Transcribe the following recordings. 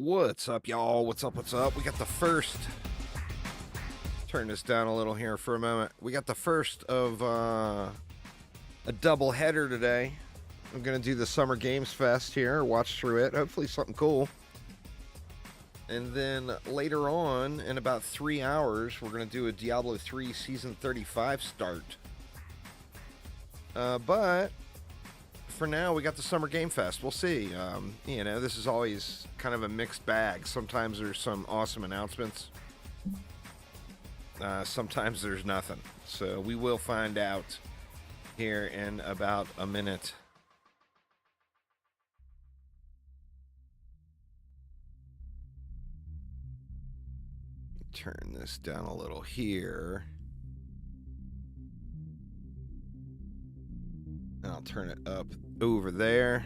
What's up, y'all? What's up? What's up? We got the first. Turn this down a little here for a moment. We got the first of a double header today. I'm going to do the Summer Games Fest here, watch through it. Hopefully something cool. And then later on, in about 3 hours, we're going to do a Diablo 3 Season 35 start. But for now, we got the Summer Game Fest. We'll see. This is always kind of a mixed bag. Sometimes there's some awesome announcements. Sometimes there's nothing. So we will find out here in about a minute. Turn this down a little here. I'll turn it up over there.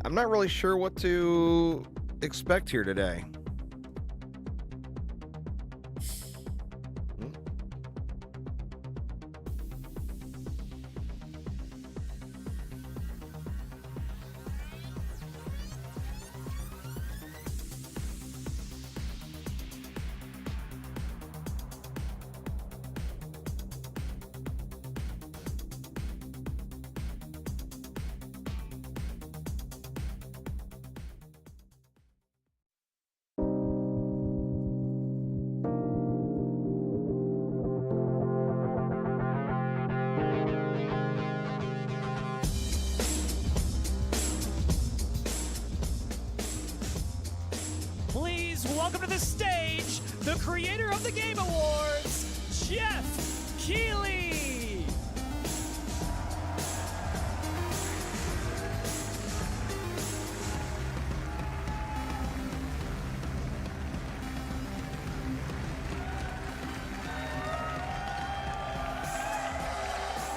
I'm not really sure what to expect here today. Welcome to the stage, the creator of the Game Awards, Jeff Keighley.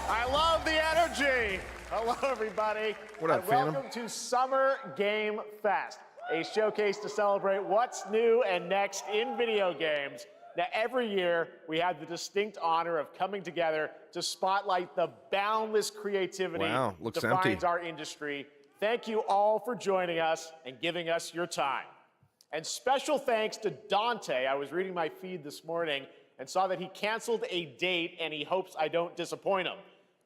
I love the energy. Hello, everybody. What up, Phantom? Welcome to Summer Game Fest, a showcase to celebrate what's new and next in video games. Now, every year, we have the distinct honor of coming together to spotlight the boundless creativity Wow, looks that defines empty. our industry. Thank you all for joining us and giving us your time. And special thanks to Dante. I was reading my feed this morning and saw that he canceled a date, and he hopes I don't disappoint him.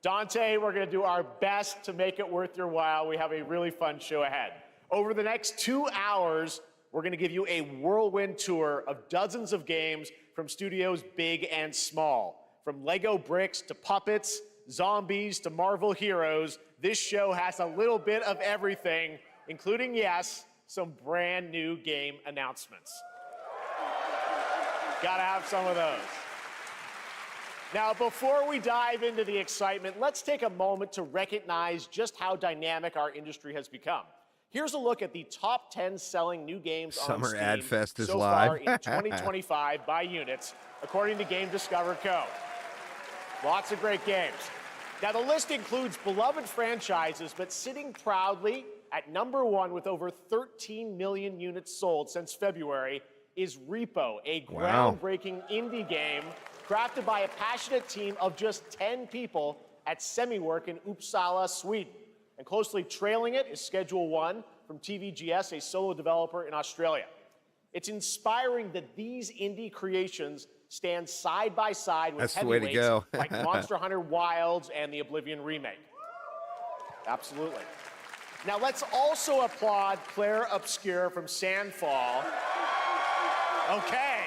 Dante, we're going to do our best to make it worth your while. We have a really fun show ahead. Over the next 2 hours, we're going to give you a whirlwind tour of dozens of games from studios big and small. From Lego bricks to puppets, zombies to Marvel heroes, this show has a little bit of everything, including, yes, some brand new game announcements. Gotta have some of those. Now, before we dive into the excitement, let's take a moment to recognize just how dynamic our industry has become. Here's a look at the top 10 selling new games on Summer Steam Ad Fest is so live. far in 2025 by units, according to Game Discover Co. Lots of great games. Now, the list includes beloved franchises, but sitting proudly at number one with over 13 million units sold since February is Repo, a Wow. groundbreaking indie game crafted by a passionate team of just 10 people at Semiwork in Uppsala, Sweden. And closely trailing it is Schedule One from TVGS, a solo developer in Australia. It's inspiring that these indie creations stand side by side with That's the way to heavyweights go. like Monster Hunter Wilds and the Oblivion remake. Absolutely. Now let's also applaud Claire Obscure from Sandfall. Okay.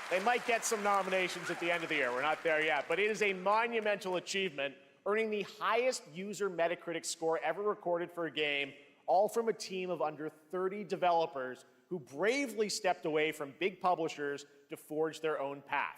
They might get some nominations at the end of the year. We're not there yet, but it is a monumental achievement, earning the highest user Metacritic score ever recorded for a game, all from a team of under 30 developers who bravely stepped away from big publishers to forge their own path.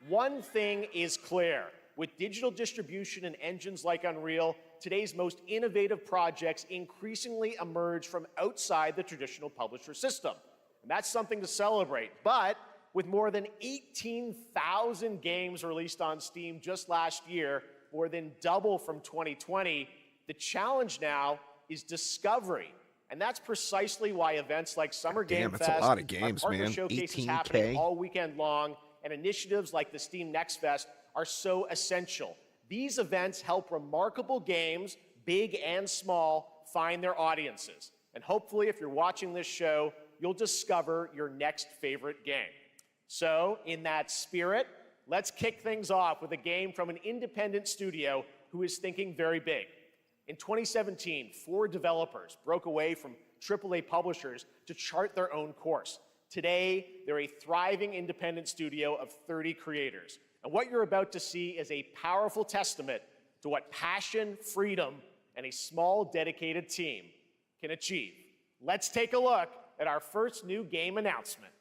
One thing is clear. With digital distribution and engines like Unreal, today's most innovative projects increasingly emerge from outside the traditional publisher system. And that's something to celebrate. But with more than 18,000 games released on Steam just last year, more than double from 2020, the challenge now is discovery. And that's precisely why events like Summer Game that's Fest, a lot of games, our partner man. showcases 18K. happening all weekend long, and initiatives like the Steam Next Fest are so essential. These events help remarkable games, big and small, find their audiences. And hopefully, if you're watching this show, you'll discover your next favorite game. So, in that spirit, let's kick things off with a game from an independent studio who is thinking very big. In 2017, 4 developers broke away from AAA publishers to chart their own course. Today, they're a thriving independent studio of 30 creators. And what you're about to see is a powerful testament to what passion, freedom, and a small, dedicated team can achieve. Let's take a look at our first new game announcement.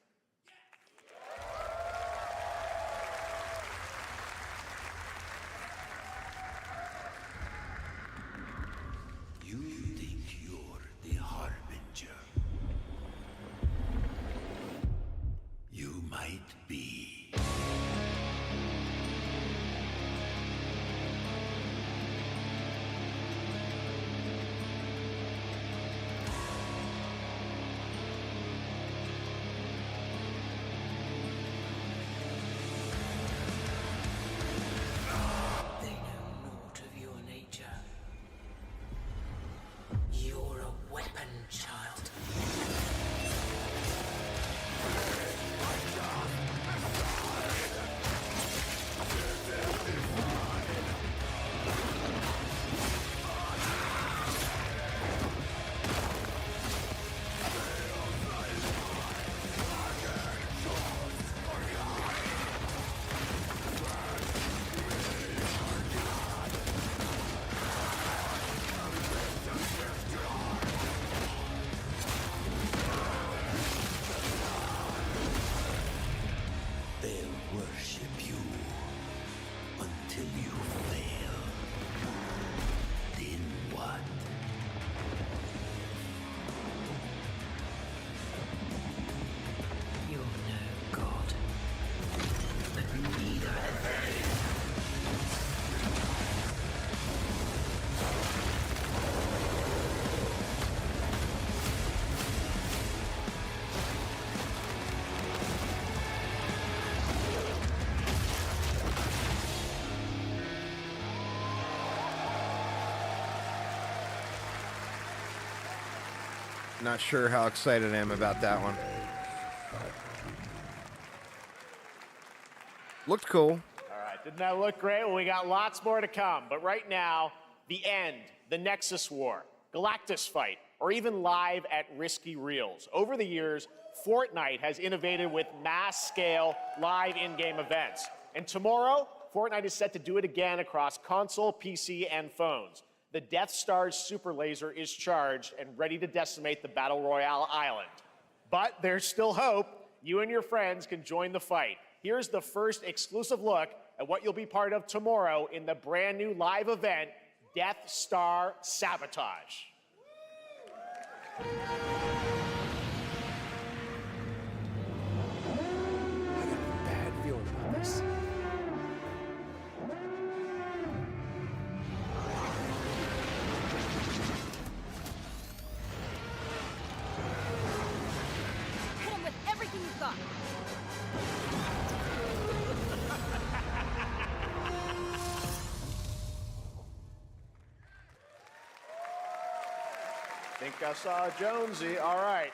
You think you're the Harbinger? You might be. They know naught of your nature. You're a weapon, child. They'll worship you until you fail. Then what? You're no god. But neither are they. Not sure how excited I am about that one. Looked cool. All right, didn't that look great? Well, we got lots more to come. But right now, the end, the Nexus War, Galactus Fight, or even live at Risky Reels. Over the years, Fortnite has innovated with mass-scale live in-game events. And tomorrow, Fortnite is set to do it again across console, PC, and phones. The Death Star's super laser is charged and ready to decimate the Battle Royale island. But there's still hope. You and your friends can join the fight. Here's the first exclusive look at what you'll be part of tomorrow in the brand new live event, Death Star Sabotage. I got a bad feeling about this. Hit him with everything you've got. Think I saw Jonesy. All right.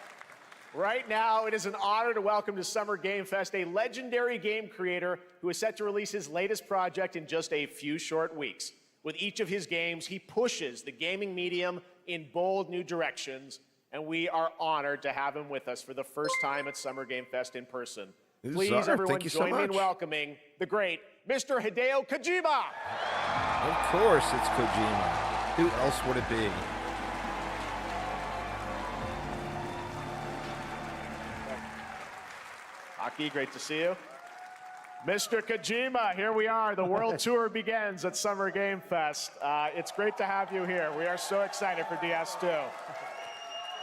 Right now, it is an honor to welcome to Summer Game Fest a legendary game creator who is set to release his latest project in just a few short weeks. With each of his games, he pushes the gaming medium in bold new directions, and we are honored to have him with us for the first time at Summer Game Fest in person. Please, Czar, everyone, thank you so join me in much. welcoming the great Mr. Hideo Kojima. Of course it's Kojima. Who else would it be? Aki, great to see you. Mr. Kojima, here we are. The world tour begins at Summer Game Fest. It's great to have you here. We are so excited for DS2.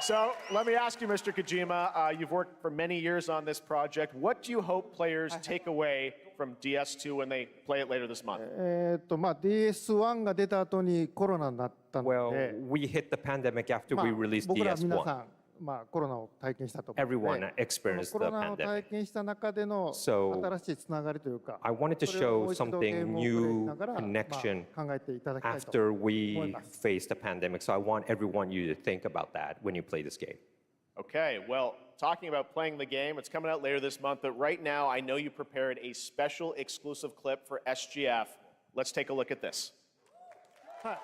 So let me ask you, Mr. Kojima, you've worked for many years on this project. What do you hope players take away from DS2 when they play it later this month? DS1 が出た後にコロナになったの Well, で、 we hit the pandemic after まあ we released 僕ら皆さ DS1. ん、コロナを体験したと思うの Everyone で、 experienced コ the ロナを体 pandemic. 験した中での So, 新しいつながりというか、 I wanted to それをも show う一度ゲー something ムをプレイし new ながら、 connection 考えていただきたいと after 思い we ます。 faced the pandemic. So I want everyone you to think about that when you play this game. Okay, well, talking about playing the game, it's coming out later this month, but right now I know you prepared a special exclusive clip for SGF. Let's take a look at this. はい、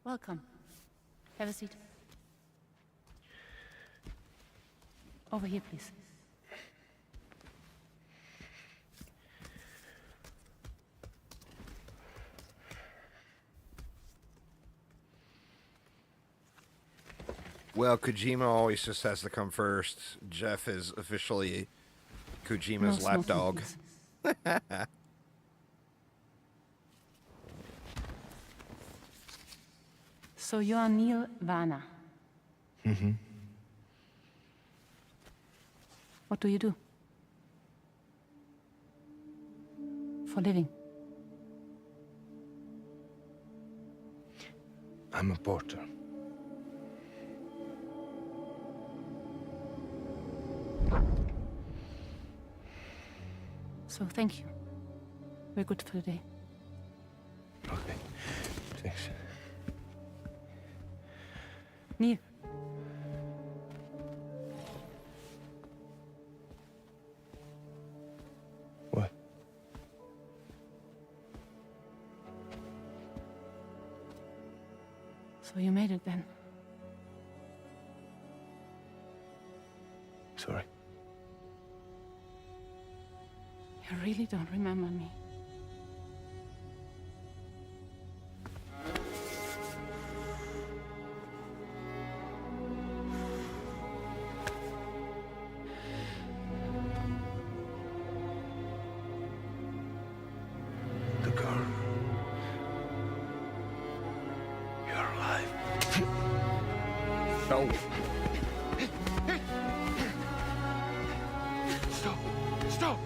Welcome. Have a seat. Over here, please. Well, Kojima always just has to come first. Jeff is officially Kojima's No lapdog. smoking, please. So you are Neil Varner. Mm-hmm. What do you do? For a living? I'm a porter. So thank you. We're good for the day. Okay. Thanks. Neil. What? So you made it then. Sorry. You really don't remember me. The girl. You're alive. No. Stop. Stop.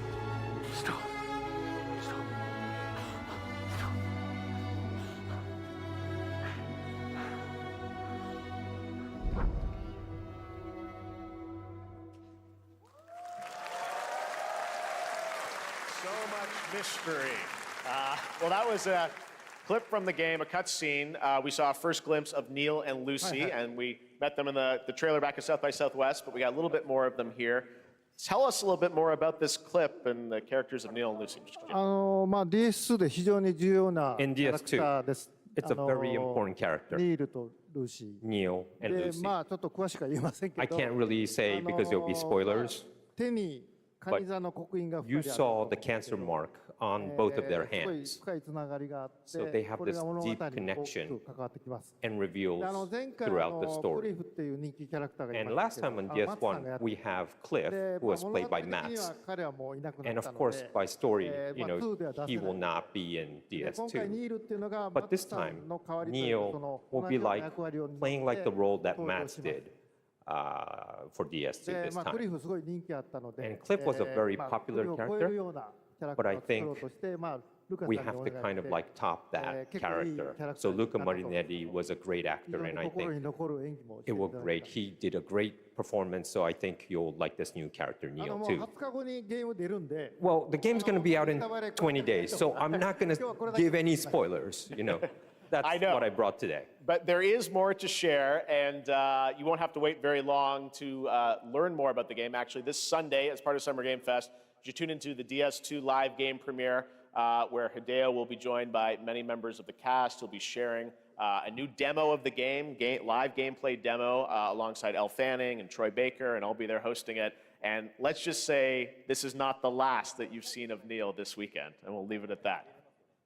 Stop. Stop. Stop. So much mystery. Well, that was a clip from the game, a cutscene. We saw a first glimpse of Neil and Lucy, and we met them in the trailer back at South by Southwest, but we got a little bit more of them here. Tell us a little bit more about this clip and the characters of Neil and Lucy. Mr. Kojima. DS2 で非常に重要なキ In ャラクターです。 It's a very important character. ニールとルーシ Neil ー。 and で、 Lucy. ちょっと詳しくは言えませんけ I ど、 can't really say because there'll be spoilers. 手にカニ座の刻印が You 2人ある saw the cancer mark on both of their すごい hands 深いつながりがあって、 So they have これが this 物語に deep 大き connection く関わってきます。 and で reveals 前回 throughout the クリ story. フっていう人気キャラクターがい And ま last したけ time ど on マツさん DS1, がやって we have Cliff, で who was 物 played 語 by 的には Mats. 彼はもういなくな And った of の course, で、 by story, 2 では出せない he will not be in で今回ニ DS2. ールっていうのが But マ this ツさんの代わり time, というか Neil その will 同 be じような like 役割を担 playing like the って role that 登場 Mats します did for DS2 で、 this クリ time. フすごい人気あったので、 And Cliff was a very クリ popular フを超えるようなキャラク But タ I ーを作ろう think として、ルカさん we に have お to 願い kind し of て like top that 結構いいキャ character. ラクタ So ーになった Luca と思います Marinetti was a great 非 actor, 常に and I 心に think 残る演技もして it いた will だき great. ました He did a great performance, so I think you'll like this new character, も Neil, う too. 20日後にゲーム出るんで、 Well, the game's going to be out in 20 days, so I'm not going to give any spoilers, That's I know. what I brought today. But there is more to share, and you won't have to wait very long to learn more about the game. Actually, this Sunday, as part of Summer Game Fest, you tune into the DS2 live game premiere, where Hideo will be joined by many members of the cast. He'll be sharing a new demo of the live gameplay demo alongside Elle Fanning and Troy Baker, and I'll be there hosting it. And let's just say this is not the last that you've seen of Neil this weekend, and we'll leave it at that.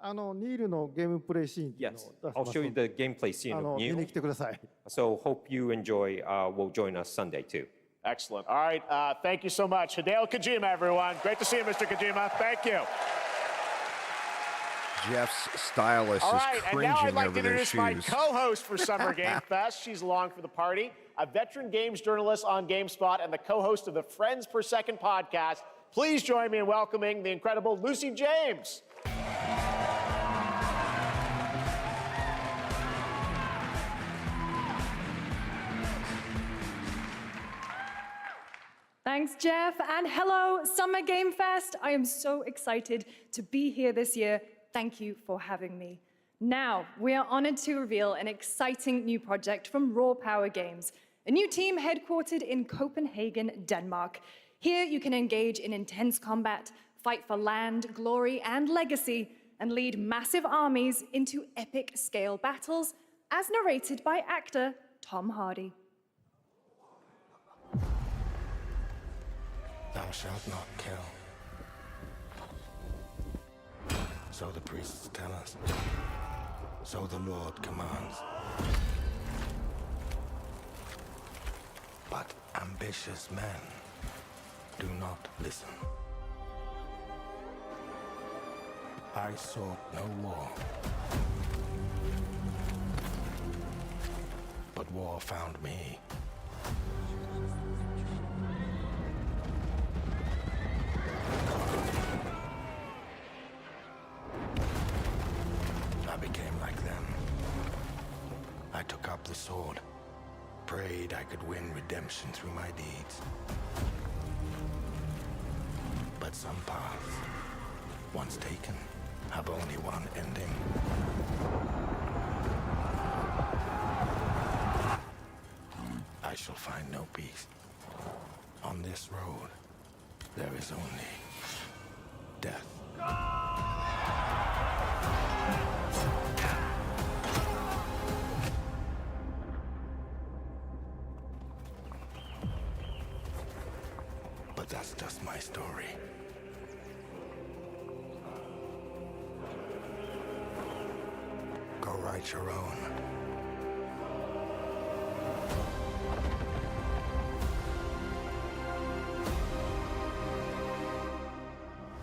ニールのゲームプレイシーンっていうの Yes, を出し I'll ます show you the gameplay scene of 見 Neil. に来てください。 So hope you enjoy. Will join us Sunday too. Excellent. All right, thank you so much. Hideo Kojima, everyone. Great to see you, Mr. Kojima. Thank you. Jeff's stylist All is right, and cringing now I'd like over to their introduce my shoes. co-host for Summer Game Fest. She's along for the party, a veteran games journalist on GameSpot and the co-host of the Friends Per Second podcast. Please join me in welcoming the incredible Lucy James. Thanks, Jeff, and hello, Summer Game Fest. I am so excited to be here this year. Thank you for having me. Now, we are honored to reveal an exciting new project from Raw Power Games, a new team headquartered in Copenhagen, Denmark. Here, you can engage in intense combat, fight for land, glory, and legacy, and lead massive armies into epic scale battles, as narrated by actor Tom Hardy. Thou shalt not kill. So the priests tell us. So the Lord commands. But ambitious men do not listen. I sought no war. But war found me. I became like them. I took up the sword, prayed I could win redemption through my deeds. But some paths, once taken, have only one ending. I shall find no peace. On this road, there is only death. But that's just my story. Go write your own.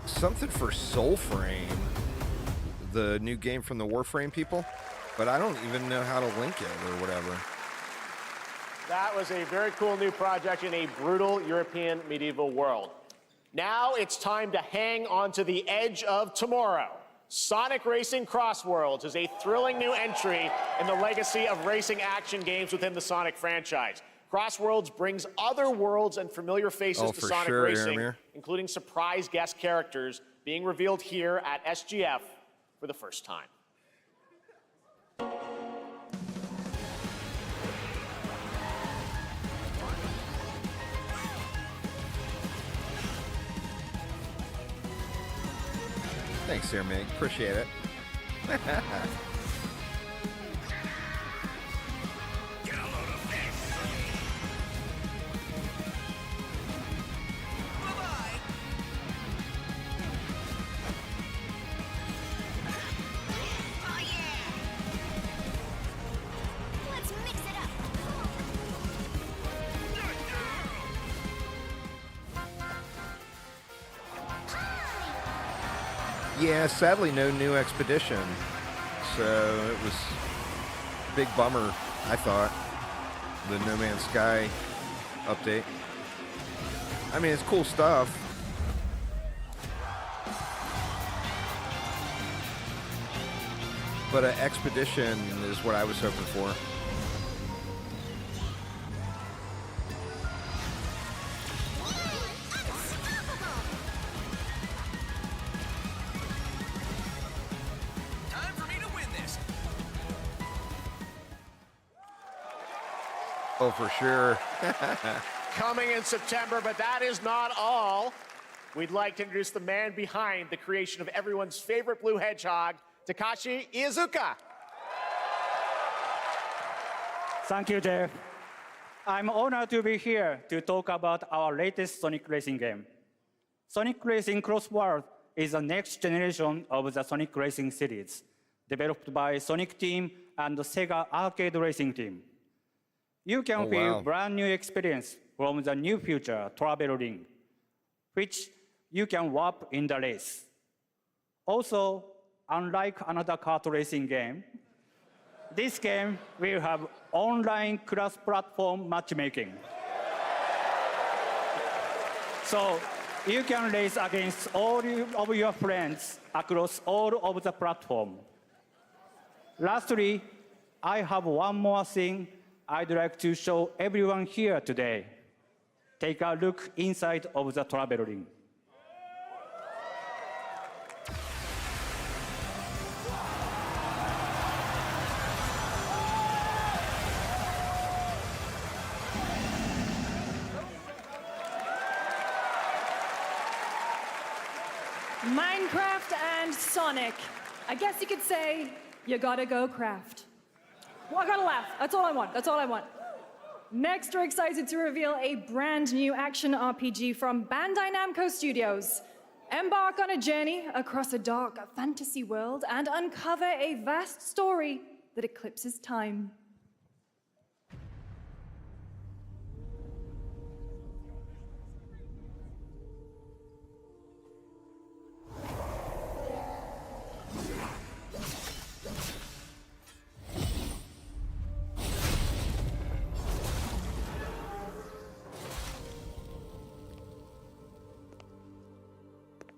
Something for Soulframe, the new game from the Warframe people, but I don't even know how to link it or whatever. That was a very cool new project in a brutal European medieval world. Now it's time to hang on to the edge of tomorrow. Sonic Racing Crossworlds is a thrilling new entry in the legacy of racing action games within the Sonic franchise. Crossworlds brings other worlds and familiar faces to Sonic Racing, Aramir. including surprise guest characters being revealed here at SGF for the first time. Thanks, Sir Mig. Appreciate it. Let's mix it up. Yeah, sadly, no new expedition. So it was a big bummer, I thought, the No Man's Sky update. I mean, it's cool stuff. But an expedition is what I was hoping for. Time for me to win this. Oh, for sure. Coming in September, but that is not all. We'd like to introduce the man behind the creation of everyone's favorite blue hedgehog, Takashi Iizuka. Thank you, Jeff. I'm honored to be here to talk about our latest Sonic Racing game. Sonic Racing Cross World is the next generation of the Sonic Racing series, developed by Sonic Team and the Sega Arcade Racing Team. You can feel brand new experience from the new feature, Travel Ring, which you can warp in the race. Also, unlike another kart racing game, this game will have online cross-platform matchmaking. So you can race against all of your friends across all of the platform. Lastly, I have one more thing I'd like to show everyone here today. Take a look inside of the Travel Ring. Minecraft and Sonic. I guess you could say, you gotta go craft. Well, I gotta laugh. That's all I want. That's all I want. Next, we're excited to reveal a brand new action RPG from Bandai Namco Studios. Embark on a journey across a dark fantasy world and uncover a vast story that eclipses time.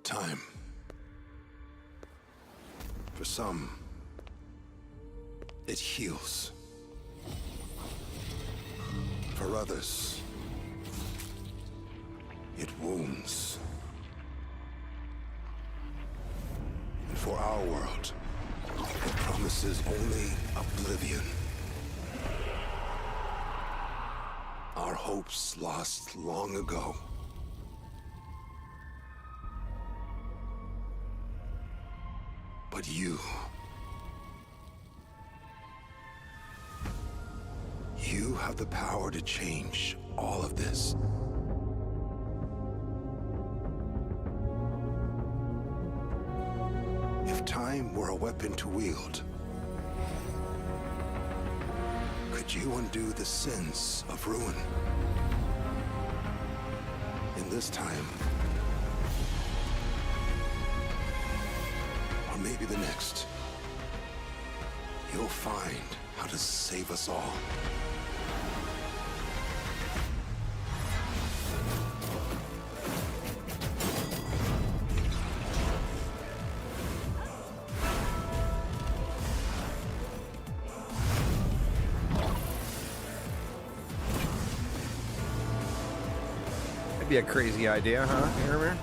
Time. For some, it heals. For others, it wounds. And for our world, it promises only oblivion. Our hopes lost long ago. But you have the power to change all of this. If time were a weapon to wield, could you undo the sins of ruin? In this time, or maybe the next, you'll find how to save us all. That'd be a crazy idea, huh, Hammer?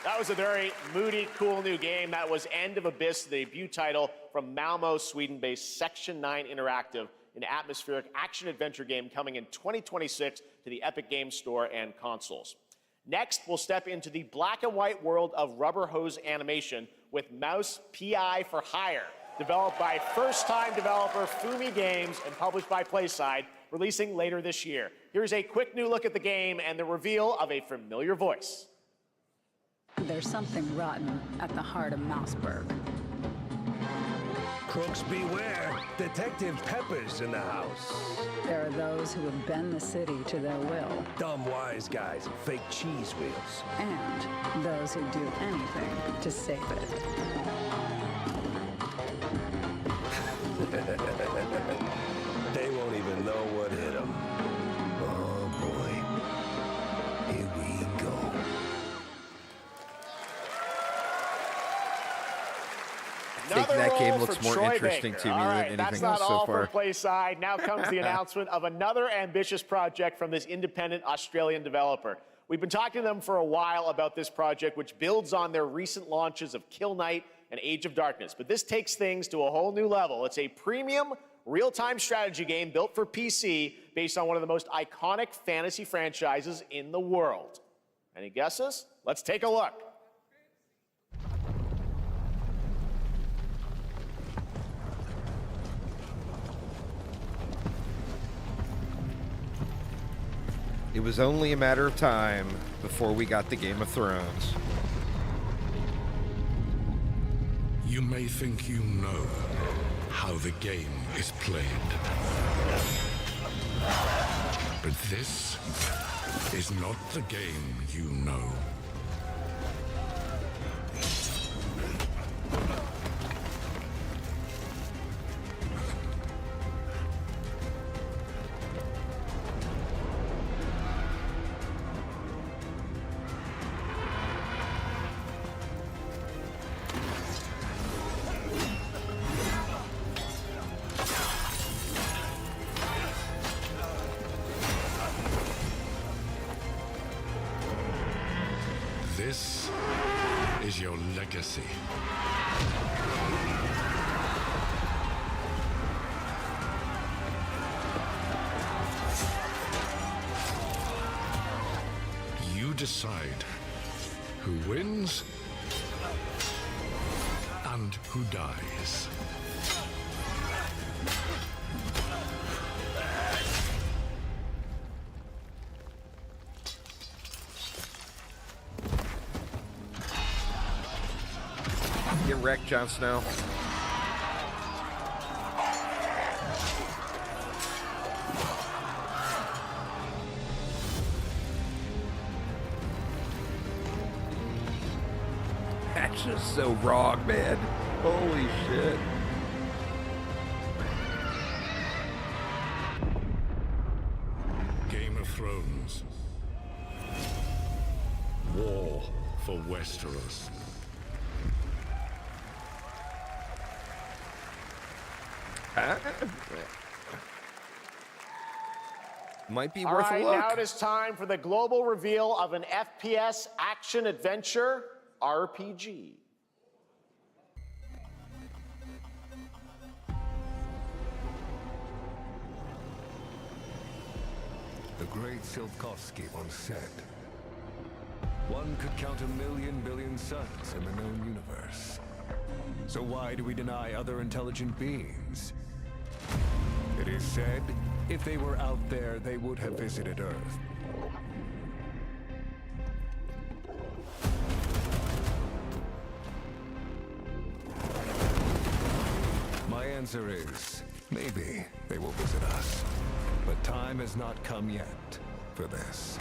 That was a very moody, cool new game. That was End of Abyss, the debut title from Malmo, Sweden-based Section 9 Interactive, an atmospheric action-adventure game coming in 2026 to the Epic Games Store and consoles. Next, we'll step into the black and white world of rubber hose animation with Mouse PI for Hire, developed by first-time developer Fumi Games and published by PlaySide, releasing later this year. Here's a quick new look at the game and the reveal of a familiar voice. There's something rotten at the heart of Mouseburg. Crooks beware. Detective Pepper's in the house. There are those who would bend the city to their will. Dumb wise guys and fake cheese wheels. And those who do anything to save it. They won't even know what hit them. Oh boy. Here we go. I think that game looks more interesting to me than anything that's else not so all far. for PlaySide. Now comes the announcement of another ambitious project from this independent Australian developer. We've been talking to them for a while about this project, which builds on their recent launches of Kill Knight and Age of Darkness. But this takes things to a whole new level. It's a premium, real-time strategy game built for PC based on one of the most iconic fantasy franchises in the world. Any guesses? Let's take a look. It was only a matter of time before we got the Game of Thrones. You may think you know how the game is played. But this is not the game you know. This is your legacy. You decide who wins and who dies. Get wrecked, Jon Snow. That's just so wrong, man. Holy shit. Game of Thrones. War for Westeros. Might be All worth right, a look. now it is time for the global reveal of an FPS action-adventure RPG. The great Silkovsky once said, one could count 1,000,000 billion suns in the known universe. So why do we deny other intelligent beings? It is said, if they were out there, they would have visited Earth. My answer is, maybe they will visit us. But time has not come yet for this.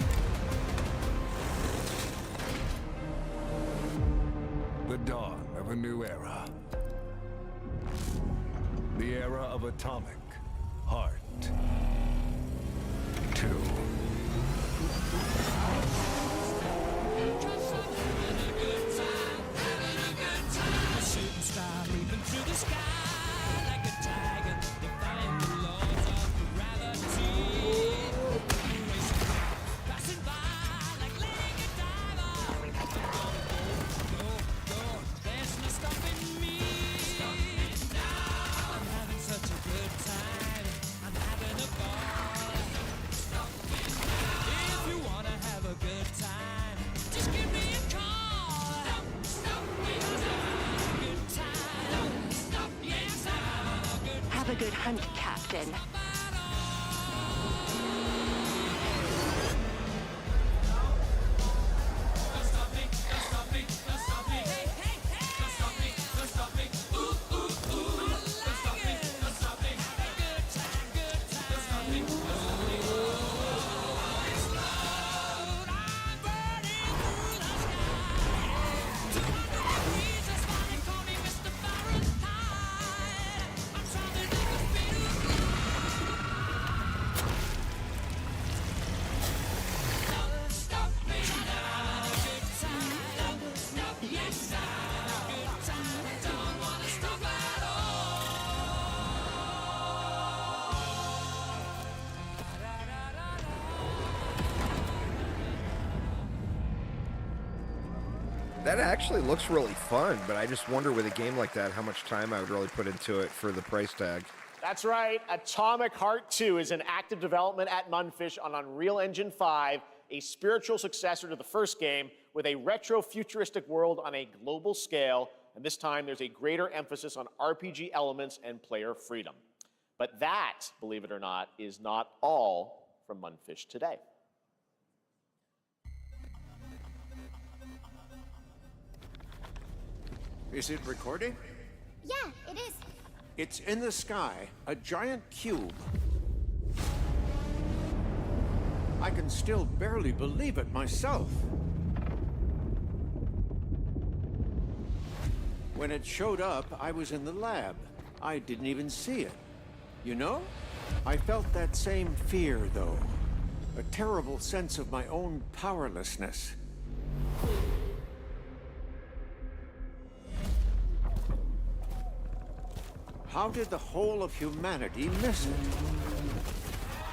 The dawn of a new era. The era of Atomic Heart 2. good hunt, Captain. That actually looks really fun, but I just wonder with a game like that how much time I would really put into it for the price tag. That's right. Atomic Heart 2 is in active development at Mundfish on Unreal Engine 5, a spiritual successor to the first game with a retro-futuristic world on a global scale, and this time there's a greater emphasis on RPG elements and player freedom. But that, believe it or not, is not all from Mundfish today. Is it recording? Yeah, it is. It's in the sky, a giant cube. I can still barely believe it myself. When it showed up, I was in the lab. I didn't even see it. You know? I felt that same fear, though. A terrible sense of my own powerlessness. How did the whole of humanity miss it?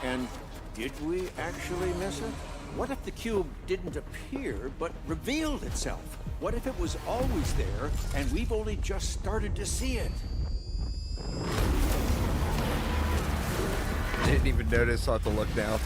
And did we actually miss it? What if the cube didn't appear, but revealed itself? What if it was always there, and we've only just started to see it? Didn't even notice, I'll have to look now.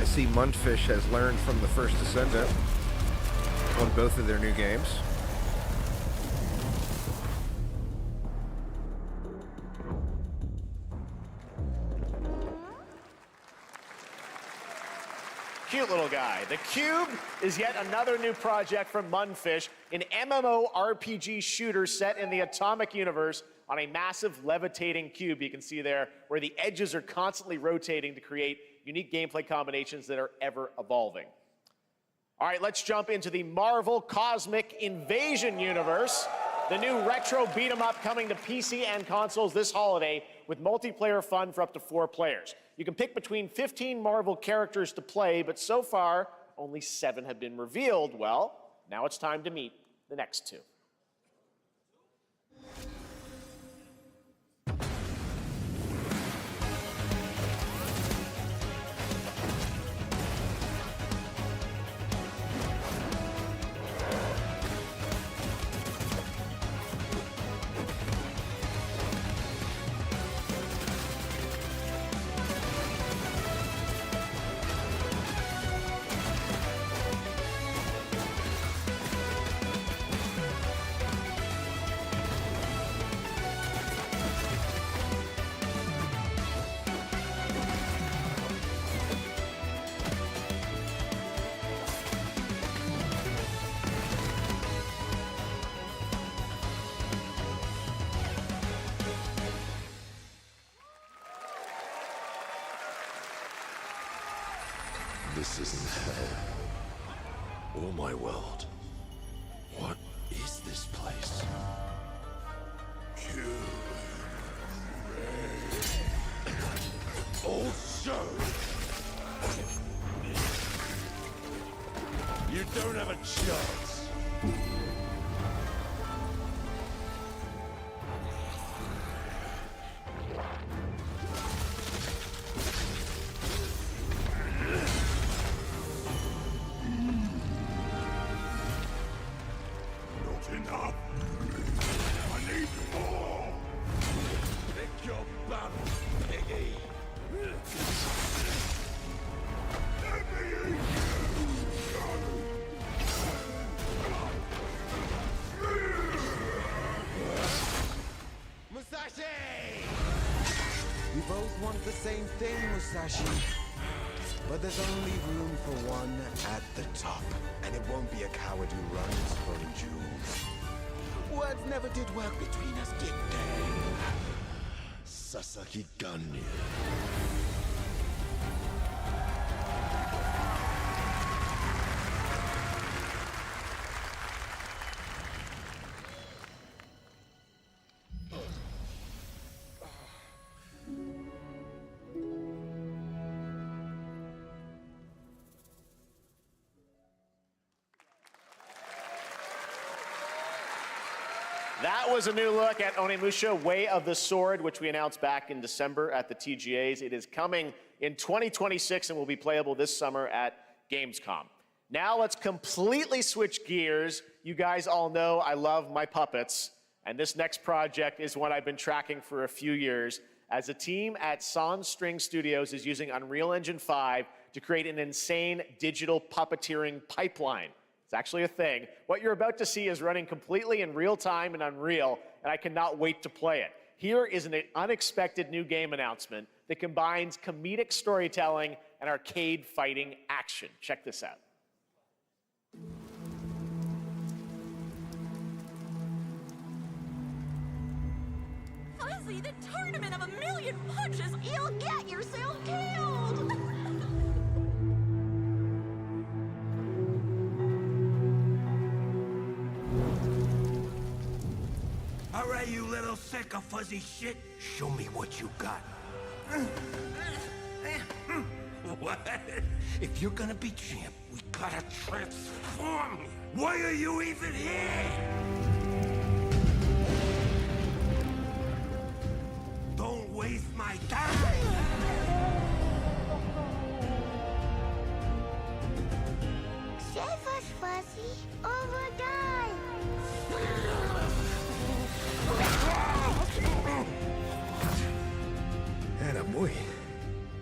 I see Mundfish has learned from the first Descendant on both of their new games. Cute little guy. The Cube is yet another new project from Mundfish, an MMORPG shooter set in the Atomic universe on a massive levitating cube you can see there, where the edges are constantly rotating to create unique gameplay combinations that are ever evolving. All right, let's jump into the Marvel Cosmic Invasion universe, the new retro beat 'em up coming to PC and consoles this holiday with multiplayer fun for up to 4 players. You can pick between 15 Marvel characters to play, but so far, only 7 have been revealed. Well, now it's time to meet the next 2. This isn't hell or my world. What is this place? Also, you don't have a chance. Not enough. We both want the same thing, Musashi. But there's only room for one at the top. And it won't be a coward who runs from jewels. Words never did work between us, did they? Sasaki Ganyu. That was a new look at Onimusha Way of the Sword, which we announced back in December at the TGAs. It is coming in 2026 and will be playable this summer at Gamescom. Now let's completely switch gears. You guys all know I love my puppets, and this next project is one I've been tracking for a few years, as a team at Sans String Studios is using Unreal Engine 5 to create an insane digital puppeteering pipeline. It's actually a thing. What you're about to see is running completely in real time in Unreal, and I cannot wait to play it. Here is an unexpected new game announcement that combines comedic storytelling and arcade fighting action. Check this out. Fuzzy, the tournament of a million punches, you'll get yourself killed! All right, you little sack of fuzzy shit. Show me what you got. What? If you're gonna be champ, we gotta transform you. Why are you even here? Don't waste my time. Save us, Fuzzy, or we'll die! Attaboy.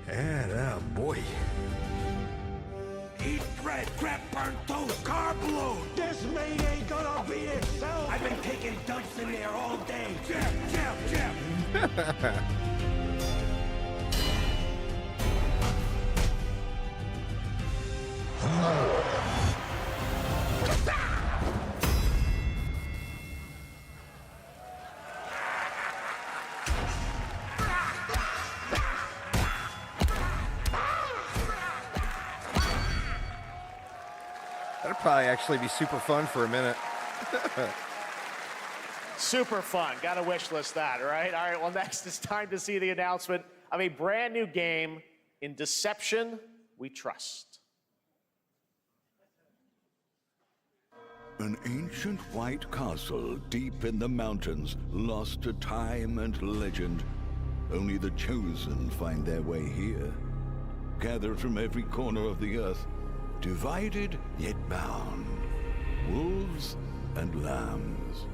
Attaboy. Eat bread, crap, burnt toast, carb load. This mate ain't gonna beat itself. I've been taking dumps in there all day. Jeff. That'd probably actually be super fun for a minute. Super fun. Gotta wish list that, right? All right, well, next it's time to see the announcement of a brand new game, In Deception We Trust. An ancient white castle deep in the mountains, lost to time and legend. Only the chosen find their way here. Gathered from every corner of the earth, divided yet bound. Wolves and lambs.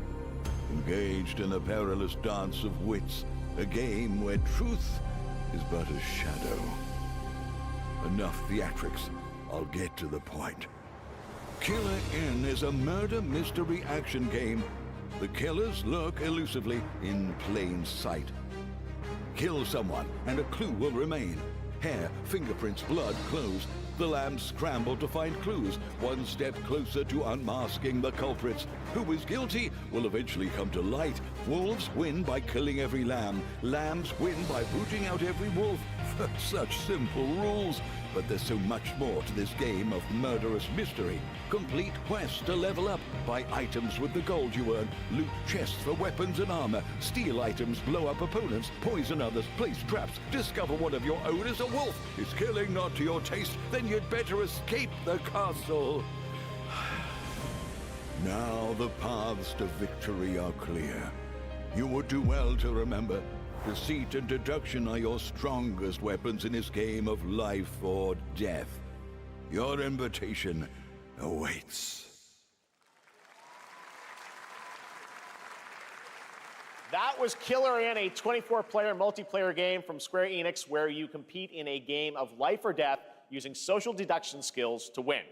Engaged in a perilous dance of wits, a game where truth is but a shadow. Enough theatrics, I'll get to the point. Killer Inn is a murder mystery action game. The killers lurk elusively in plain sight. Kill someone and a clue will remain. Hair, fingerprints, blood, clothes. The lambs scramble to find clues, one step closer to unmasking the culprits. Who is guilty will eventually come to light. Wolves win by killing every lamb. Lambs win by rooting out every wolf. Such simple rules. But there's so much more to this game of murderous mystery. Complete quests to level up, buy items with the gold you earn, loot chests for weapons and armor, steal items, blow up opponents, poison others, place traps, discover one of your own is a wolf. Is killing not to your taste? Then you'd better escape the castle. Now the paths to victory are clear. You would do well to remember, deceit and deduction are your strongest weapons in this game of life or death. Your invitation awaits. That was Killer Inn, a 24-player multiplayer game from Square Enix where you compete in a game of life or death using social deduction skills to win.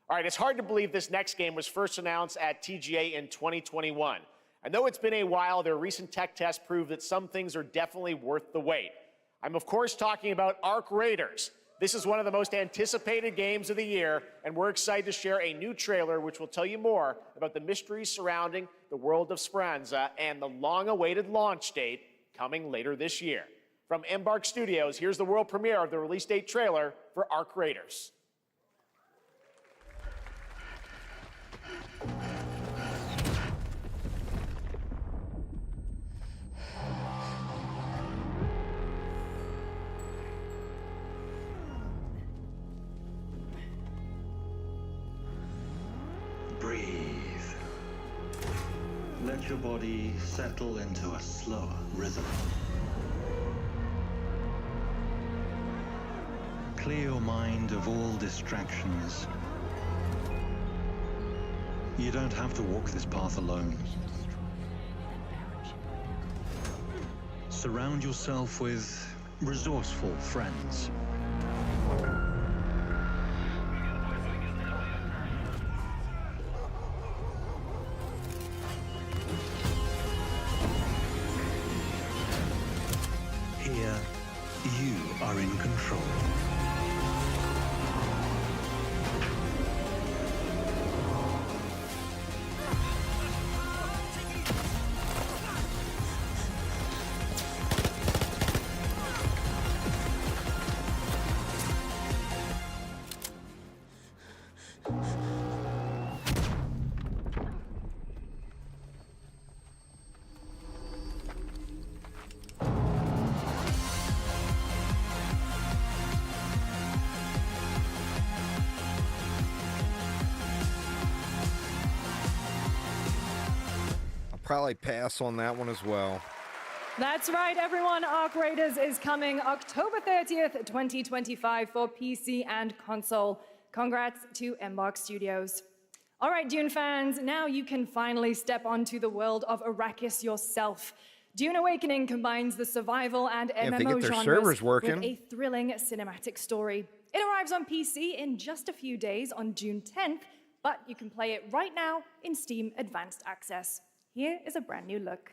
All right, it's hard to believe this next game was first announced at TGA in 2021. And though it's been a while, their recent tech tests prove that some things are definitely worth the wait. I'm, of course, talking about Arc Raiders. This is one of the most anticipated games of the year, and we're excited to share a new trailer which will tell you more about the mysteries surrounding the world of Speranza and the long-awaited launch date coming later this year. From Embark Studios, here's the world premiere of the release date trailer for Arc Raiders. Breathe. Let your body settle into a slower rhythm. Clear your mind of all distractions. You don't have to walk this path alone. Surround yourself with resourceful friends. Here, you are in control. Probably pass on that one as well. That's right, everyone. Arc Raiders is coming October 30th, 2025 for PC and console. Congrats to Embark Studios. All right, Dune fans, now you can finally step onto the world of Arrakis yourself. Dune Awakening combines the survival and if they MMO get their genres servers working. with a thrilling cinematic story. It arrives on PC in just a few days on June 10th, but you can play it right now in Steam Advanced Access. Here is a brand new look.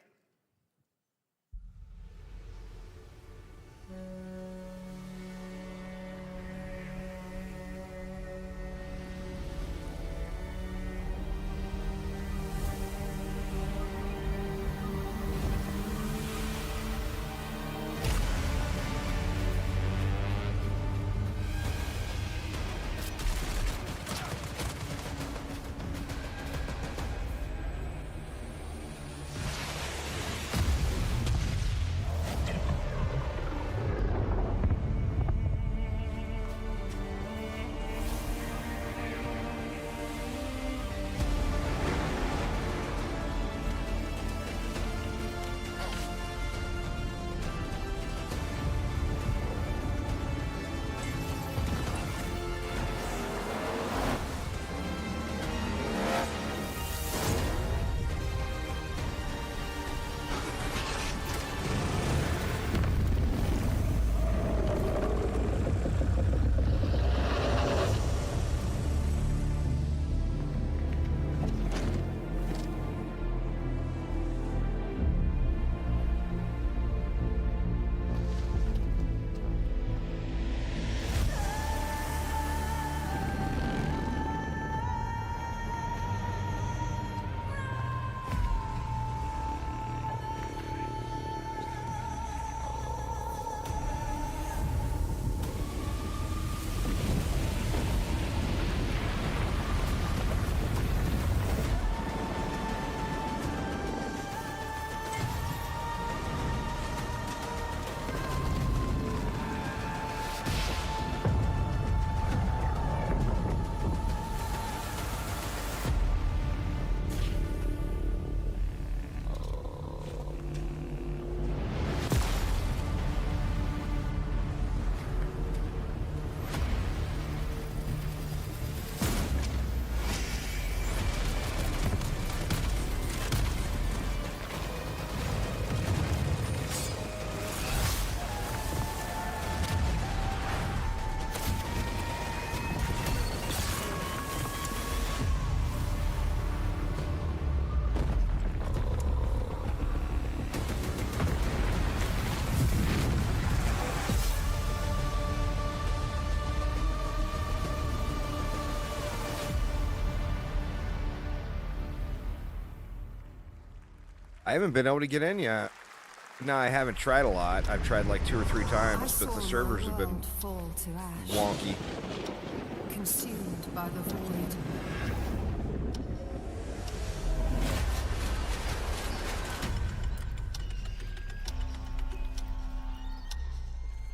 I haven't been able to get in yet. No, I haven't tried a lot. I've tried like 2 or 3 times, but the servers have been fall to ash, wonky. consumed by the void.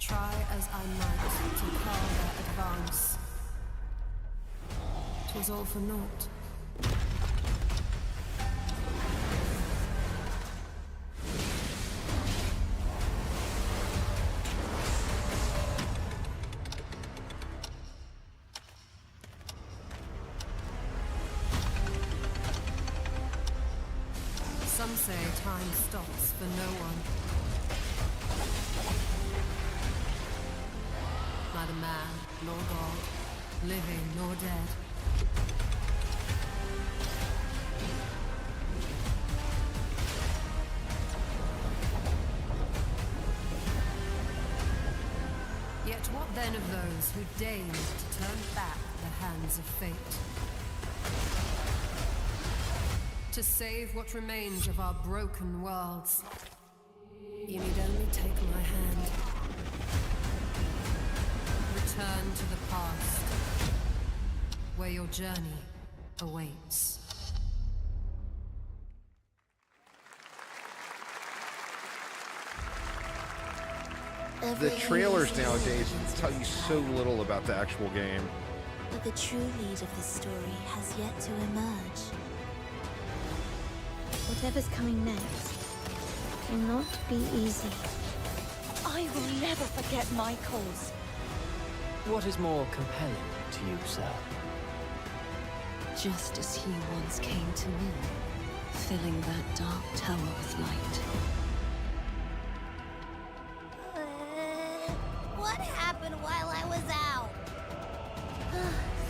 Try as I might to quell their advance. 'Twas all for naught. Some say time stops for no one. Neither man nor God, living nor dead. Yet what then of those who deigned to turn back the hands of fate? To save what remains of our broken worlds, you need only take my hand. Return to the past, where your journey awaits. The trailers nowadays tell you so little about the actual game. But the true lead of the story has yet to emerge. Whatever's coming next will not be easy. I will never forget my cause. What is more compelling to you, sir? Just as he once came to me, filling that dark tower with light. What happened while I was out?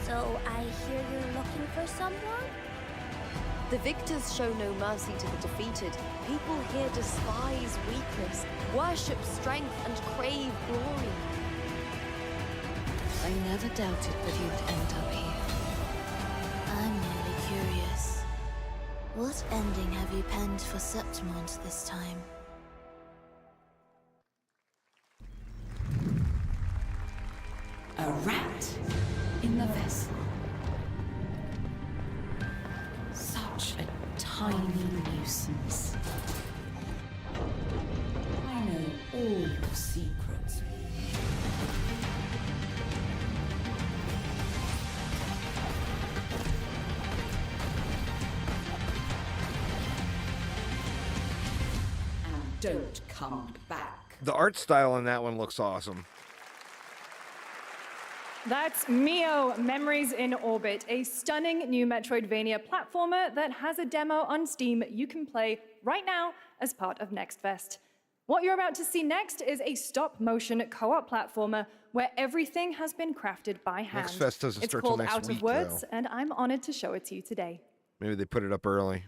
So I hear you're looking for someone? The victors show no mercy to the defeated. People here despise weakness, worship strength, and crave glory. I never doubted that you'd end up here. I'm merely curious. What ending have you penned for Septimont this time? A rat in the vessel. Such a tiny nuisance. I know all your secrets. And don't come back. The art style in that one looks awesome. That's Mio, Memories in Orbit, a stunning new Metroidvania platformer that has a demo on Steam you can play right now as part of Next Fest. What you're about to see next is a stop-motion co-op platformer where everything has been crafted by hand. Next Fest doesn't start till It's called next Out week, of Words, though. and I'm honored to show it to you today. Maybe they put it up early.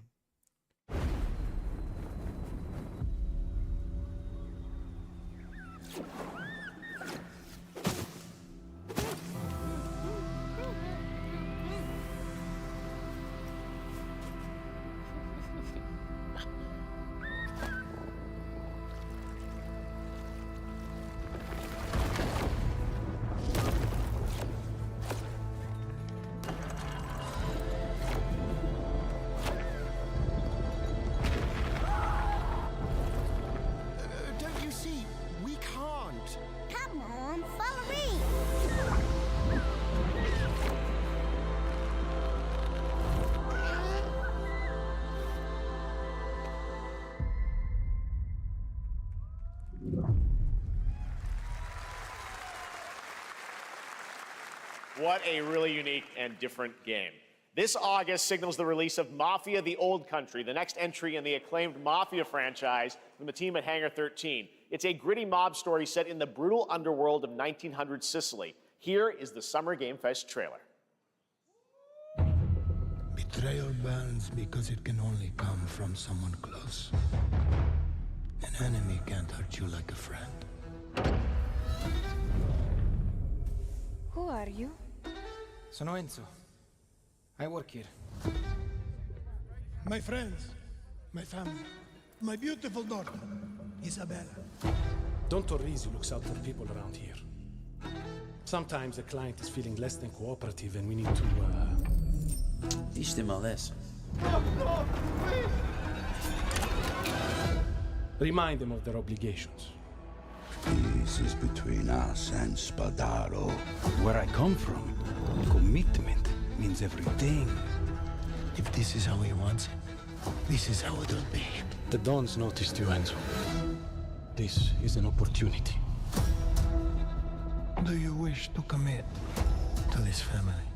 Don't you see? We can't. Come on, follow me. What a really unique and different game. This August signals the release of Mafia: The Old Country, the next entry in the acclaimed Mafia franchise from the team at Hangar 13. It's a gritty mob story set in the brutal underworld of 1900 Sicily. Here is the Summer Game Fest trailer. Betrayal burns because it can only come from someone close. An enemy can't hurt you like a friend. Who are you? Sono Enzo. I work here. My friends, my family. My beautiful daughter, Isabella. Don Torrisi looks out for people around here. Sometimes the client is feeling less than cooperative and we need to, Teach them a lesson. remind them of their obligations. This is between us and Spadaro. Where I come from, commitment means everything. If this is how he wants it, this is how it'll be. The Dons noticed you, Enzo. This is an opportunity. Do you wish to commit to this family?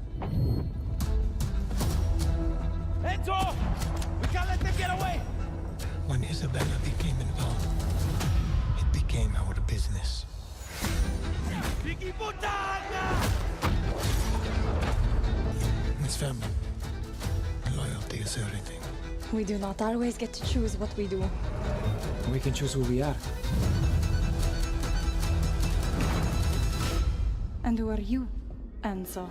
Enzo! We can't let them get away! When Isabella became involved, it became our business. Vicky Puttana! This family, loyalty is everything. We do not always get to choose what we do. We can choose who we are. And who are you, Enzo?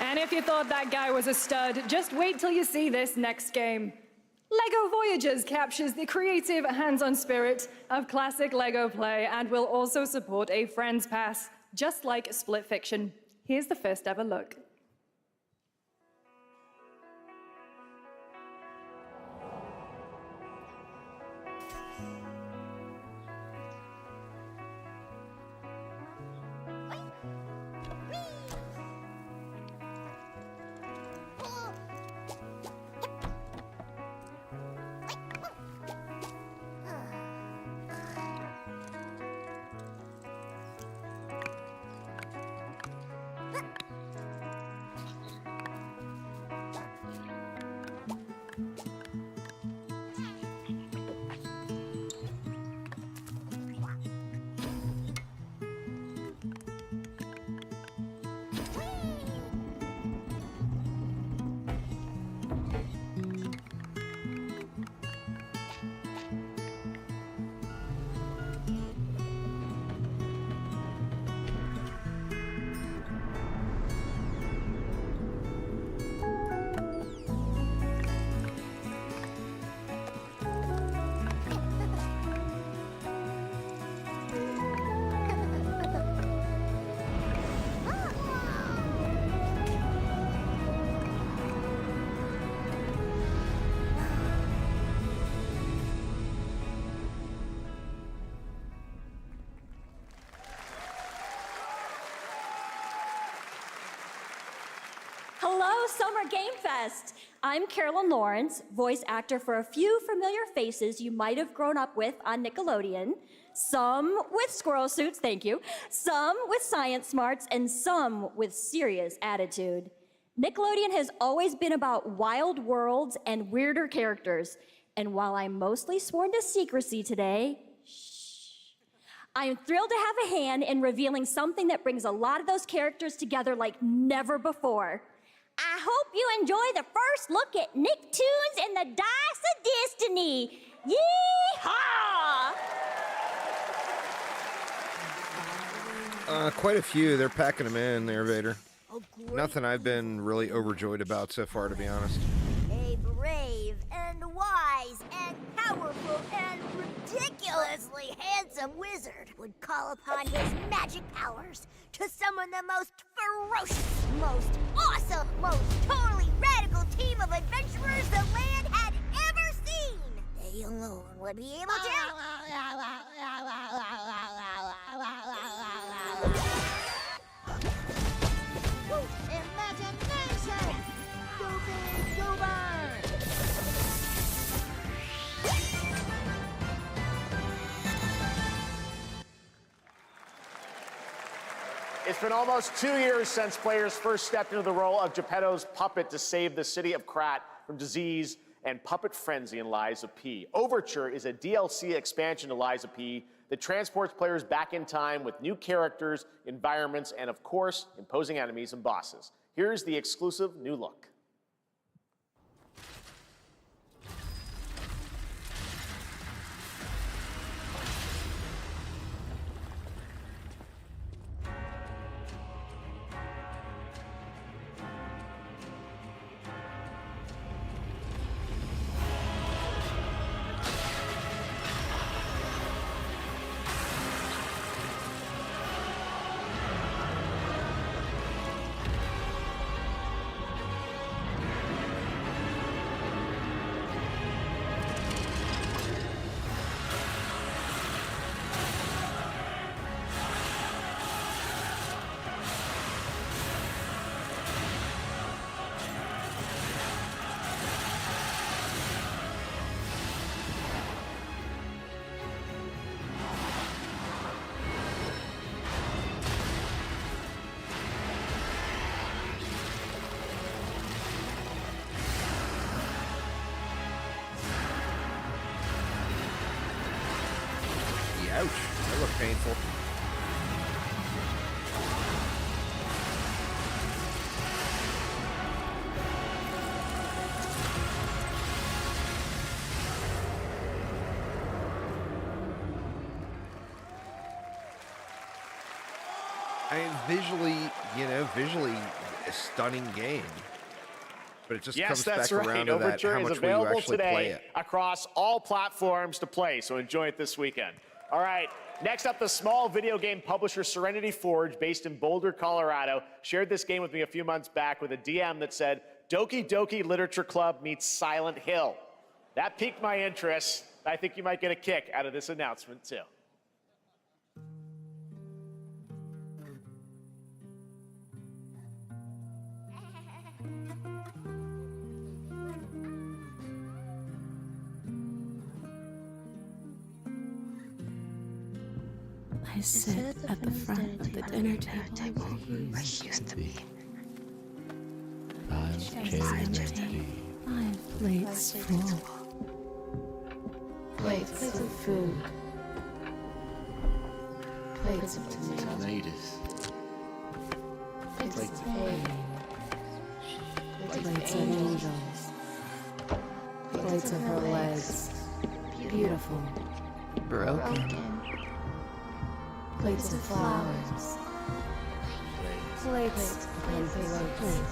And if you thought that guy was a stud, just wait till you see this next game. LEGO Voyagers captures the creative, hands-on spirit of classic LEGO play and will also support a Friends Pass, just like Split Fiction. Here's the first ever look. Hello, Summer Game Fest! I'm Carolyn Lawrence, voice actor for a few familiar faces you might have grown up with on Nickelodeon. Some with squirrel suits, thank you. Some with science smarts, and some with serious attitude. Nickelodeon has always been about wild worlds and weirder characters. And while I'm mostly sworn to secrecy today, I am thrilled to have a hand in revealing something that brings a lot of those characters together like never before. I hope you enjoy the first look at Nicktoons and the Dice of Destiny. Yeehaw! Quite a few. They're packing them in there, Vader. Nothing I've been really overjoyed about so far, to be honest. A brave and wise and powerful and ridiculously handsome wizard would call upon his magic powers to summon the most ferocious, most awesome, most totally radical team of adventurers the land had ever seen. They alone would be able Imagination! Go big, go burn! It's been almost 2 years since players first stepped into the role of Geppetto's puppet to save the city of Krat from disease and puppet frenzy in Lies of P. Overture is a DLC expansion to Lies of P that transports players back in time with new characters, environments, and of course, imposing enemies and bosses. Here's the exclusive new look. Ouch, that looked painful. I mean, visually a stunning game. But it just Yes, comes that's back right. around to that, Overture how is much will you available actually play today it? across all platforms to play, so enjoy it this weekend. All right, next up, the small video game publisher Serenity Forge, based in Boulder, Colorado, shared this game with me a few months back with a DM that said, Doki Doki Literature Club meets Silent Hill. That piqued my interest. I think you might get a kick out of this announcement, too. I sit at the front of the dinner table where he used to be. Chairs empty, 5 plates full. Plates of food. Plates of tomatoes. Plates of hay. Plates of angels. Plates of her legs. Beautiful. Broken. Plates of flowers. Plates upon plates.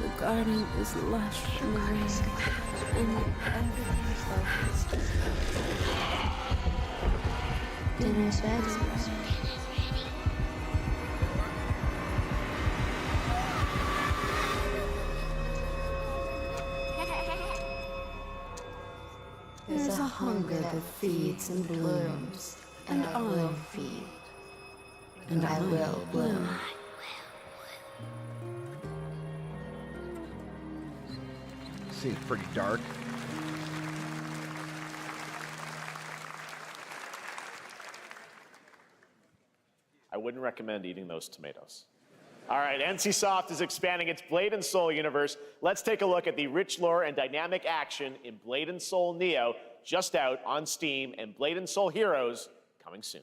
The garden is lush in the rain, and everything is focused. Dinner's ready. There's a hunger that feeds and blooms, and I will feed, and I will bloom. Seems pretty dark. I wouldn't recommend eating those tomatoes. All right, NCSoft is expanding its Blade and Soul universe. Let's take a look at the rich lore and dynamic action in Blade and Soul Neo, just out on Steam, and Blade and Soul Heroes coming soon.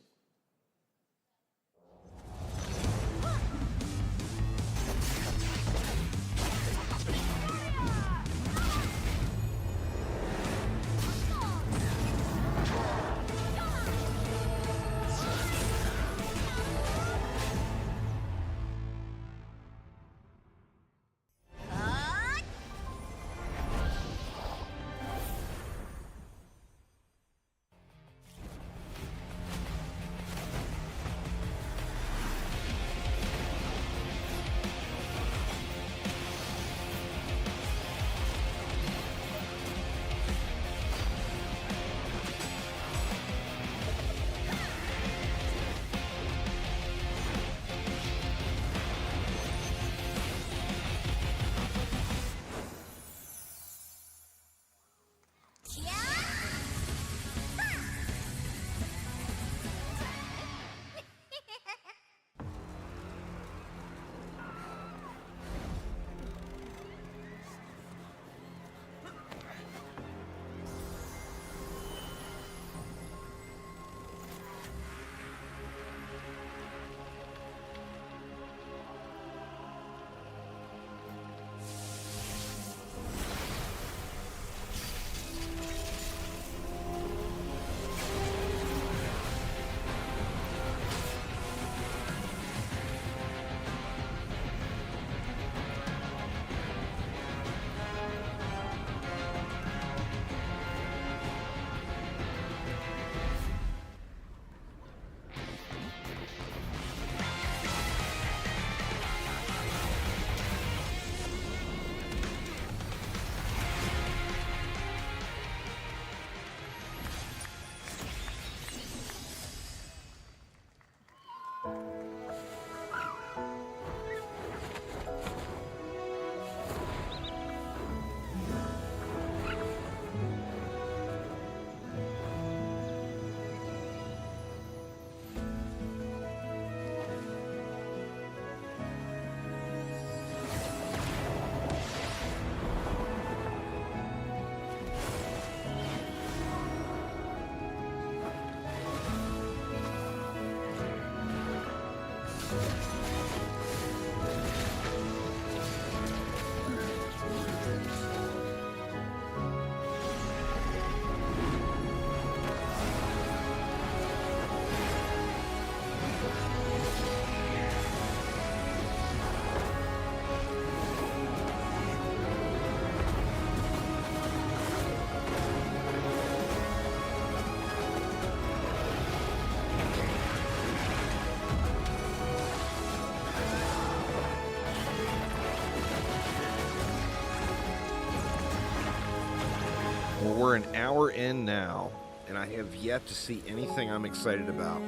Well, we're an hour in now, and I have yet to see anything I'm excited about.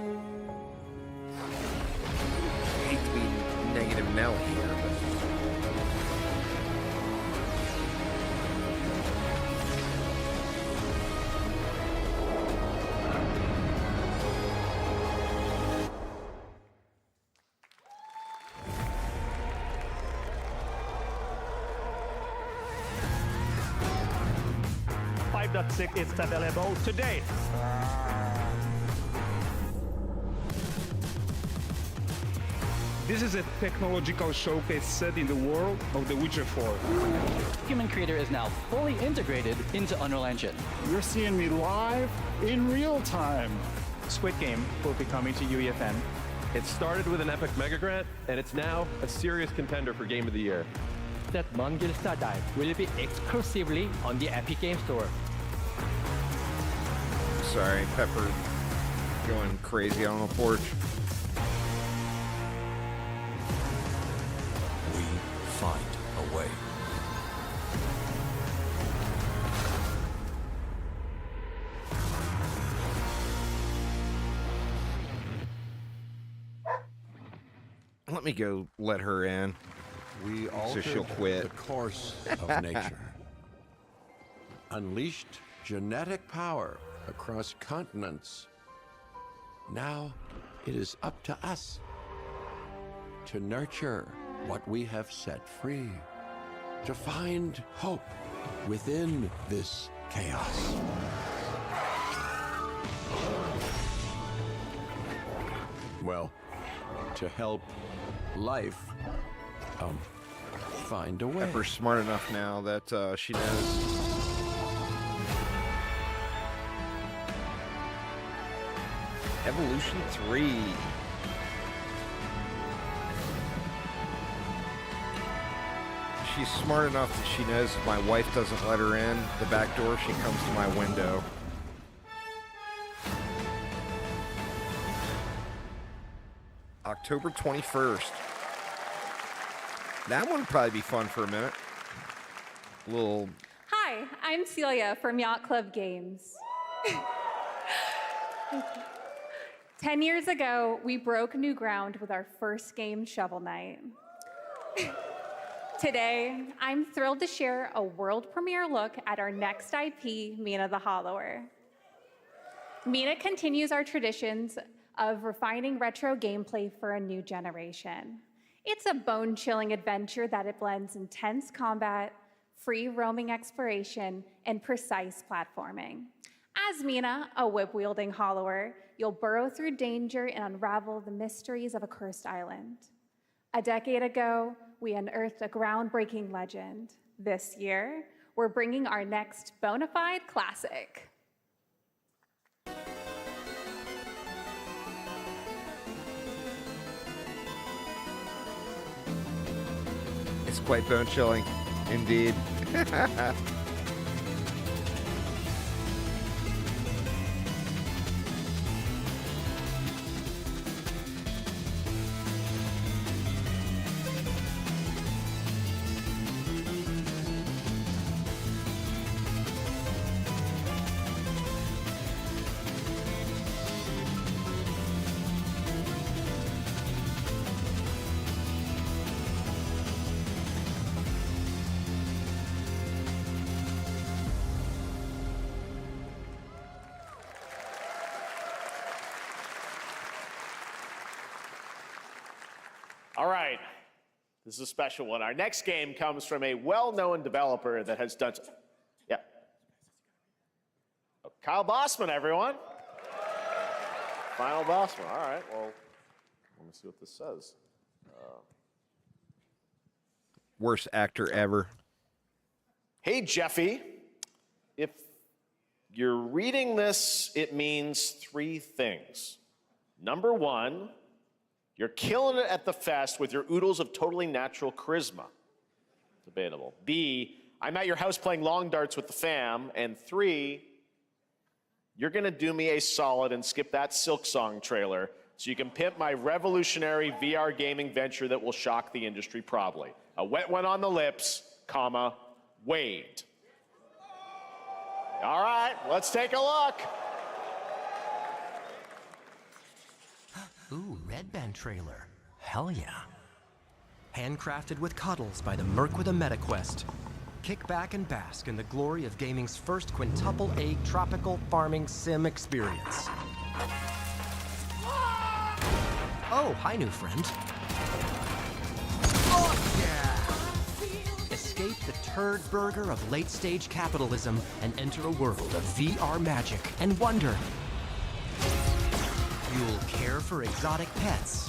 I hate to be negative Nelly here, but... is available today. This is a technological showcase set in the world of The Witcher 4. Human Creator is now fully integrated into Unreal Engine. You're seeing me live in real time. Squid Game will be coming to UEFN. It started with an epic mega grant, and it's now a serious contender for Game of the Year. That Mongilsta Dive will be exclusively on the Epic Game Store. Sorry, Pepper going crazy on the porch. We find a way. Let me go let her in. We so altered she'll quit. the course of nature. Unleashed genetic power across continents. Now it is up to us to nurture what we have set free, to find hope within this chaos. Well, to help life find a way. Pepper's smart enough now that she knows. Evolution 3. She's smart enough that she knows if my wife doesn't let her in the back door, she comes to my window. October 21st. That one would probably be fun for a minute. Little. Hi, I'm Celia from Yacht Club Games. 10 years ago, we broke new ground with our first game, Shovel Knight. Today, I'm thrilled to share a world premiere look at our next IP, Mina the Hollower. Mina continues our traditions of refining retro gameplay for a new generation. It's a bone-chilling adventure that it blends intense combat, free roaming exploration, and precise platforming. As Mina, a whip-wielding hollower, you'll burrow through danger and unravel the mysteries of a cursed island. A decade ago, we unearthed a groundbreaking legend. This year, we're bringing our next bona fide classic. It's quite bone-chilling, indeed. All right, this is a special one. Our next game comes from a well-known developer that has done. Yeah. Oh, Kyle Bossman, everyone. Final Bossman. All right. Well, let me see what this says. Worst actor ever. Hey, Jeffy. If you're reading this, it means three things. Number one, you're killing it at the fest with your oodles of totally natural charisma. Debatable. B, I'm at your house playing long darts with the fam. And three, you're gonna do me a solid and skip that Silk Song trailer so you can pimp my revolutionary VR gaming venture that will shock the industry probably. A wet one on the lips, comma, Wade. All right, let's take a look. Ooh, Red Band trailer. Hell yeah. Handcrafted with cuddles by the Merc with a MetaQuest. Kick back and bask in the glory of gaming's first quintuple A tropical farming sim experience. Oh, hi, new friend. Oh, yeah! Escape the turd burger of late-stage capitalism and enter a world of VR magic and wonder. You'll care for exotic pets,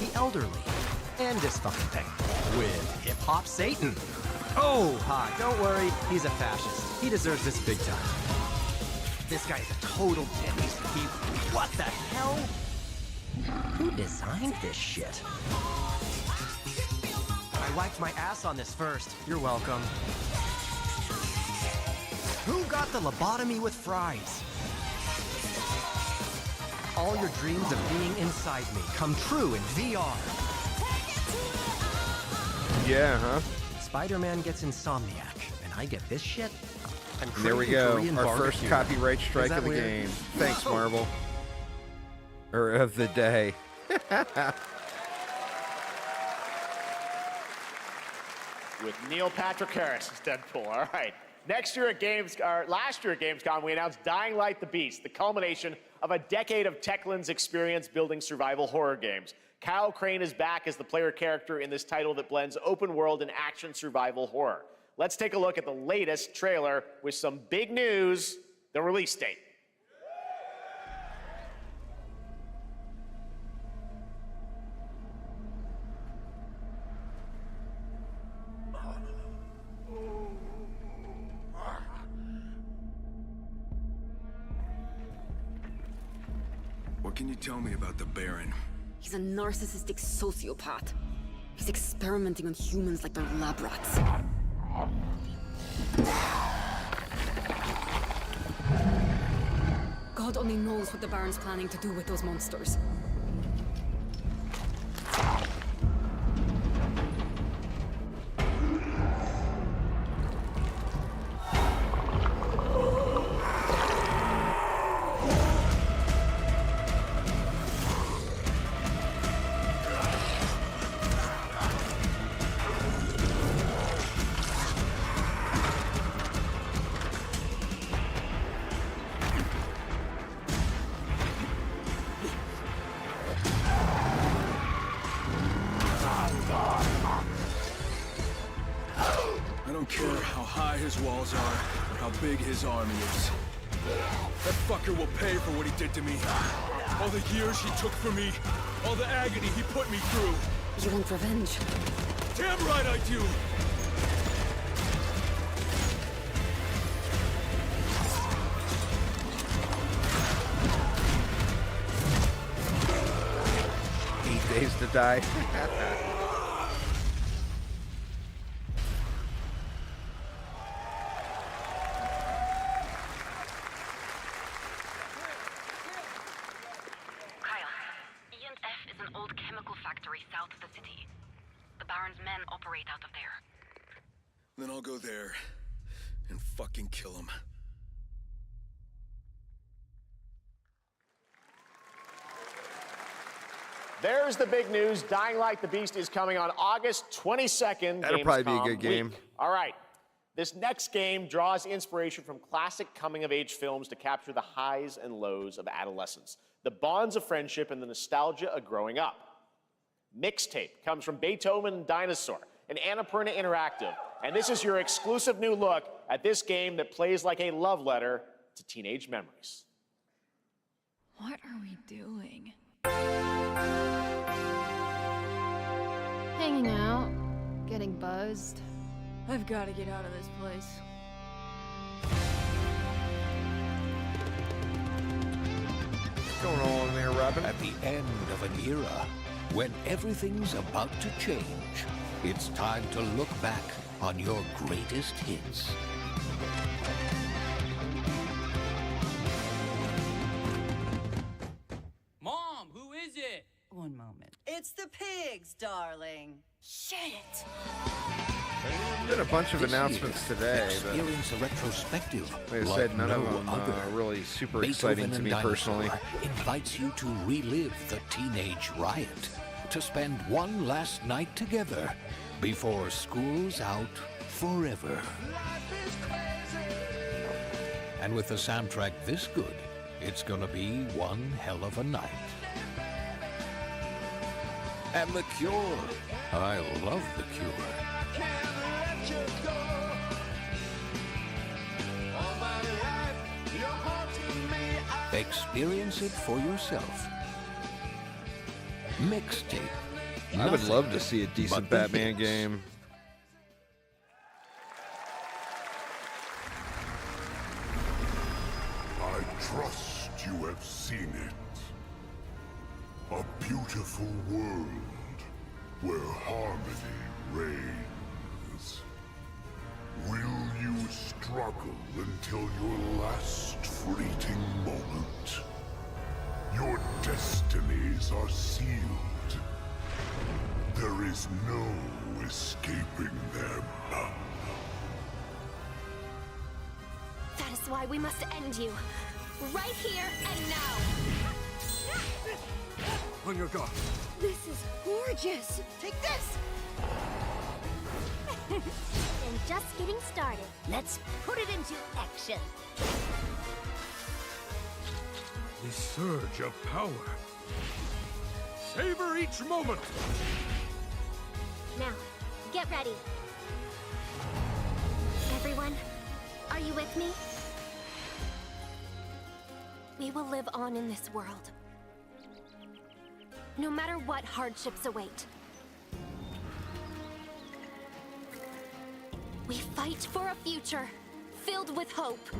the elderly, and this fucking thing with Hip-Hop Satan. Oh, hi, don't worry, he's a fascist. He deserves this big time. This guy's a total dick. What the hell? Who designed this shit? I wiped my ass on this first. You're welcome. Who got the lobotomy with fries? All your dreams of being inside me come true in VR. Yeah, huh? Spider-Man gets Insomniac, and I get this shit? I'm There we craving go. Korean Our barbecue. first copyright strike Is that of the weird? game. Thanks, Whoa. Marvel. Or of the day. With Neil Patrick Harris as Deadpool. All right. Last year at Gamescom, we announced Dying Light: The Beast, the culmination of a decade of Techland's experience building survival horror games. Kyle Crane is back as the player character in this title that blends open world and action survival horror. Let's take a look at the latest trailer with some big news, the release date. What can you tell me about the Baron? He's a narcissistic sociopath. He's experimenting on humans like they're lab rats. God only knows what the Baron's planning to do with those monsters. I don't care how high his walls are or how big his army is. That fucker will pay for what he did to me. All the years he took from me, all the agony he put me through. You want revenge? Damn right I do! Days to Die. E&F is an old chemical factory south of the city. The Baron's men operate out of there. Then I'll go there and fucking kill him. There's the big news. Dying Light: The Beast is coming on August 22nd. That'll probably be a Gamescom good game. week. All right. This next game draws inspiration from classic coming-of-age films to capture the highs and lows of adolescence, the bonds of friendship, and the nostalgia of growing up. Mixtape comes from Beethoven and Dinosaur and Annapurna Interactive, and this is your exclusive new look at this game that plays like a love letter to teenage memories. What are we doing? Hanging out, getting buzzed. I've got to get out of this place. What's going on there, Robin? At the end of an era, when everything's about to change, it's time to look back on your greatest hits. Mom, who is it? One moment. It's the pigs, darling. Shit! Did a bunch of announcements today, but Experience a retrospective. like I like said, none of no them other. really super Beethoven exciting to and me Dinosaur personally. invites you to relive the teenage riot, to spend one last night together before school's out forever. And with a soundtrack this good, it's gonna be one hell of a night. And The Cure. I love The Cure. Experience it for yourself. Mixtape. I would Nothing love to see a decent but the Batman hits. game. I trust you have seen it. A beautiful world where harmony reigns. Will you struggle until your last fleeting moment? Your destinies are sealed. There is no escaping them. That is why we must end you. Right here and now. On your guard. This is gorgeous. Take this. And just getting started. Let's put it into action. The surge of power. Savor each moment. Now, get ready. Everyone, are you with me? We will live on in this world. No matter what hardships await. We fight for a future filled with hope.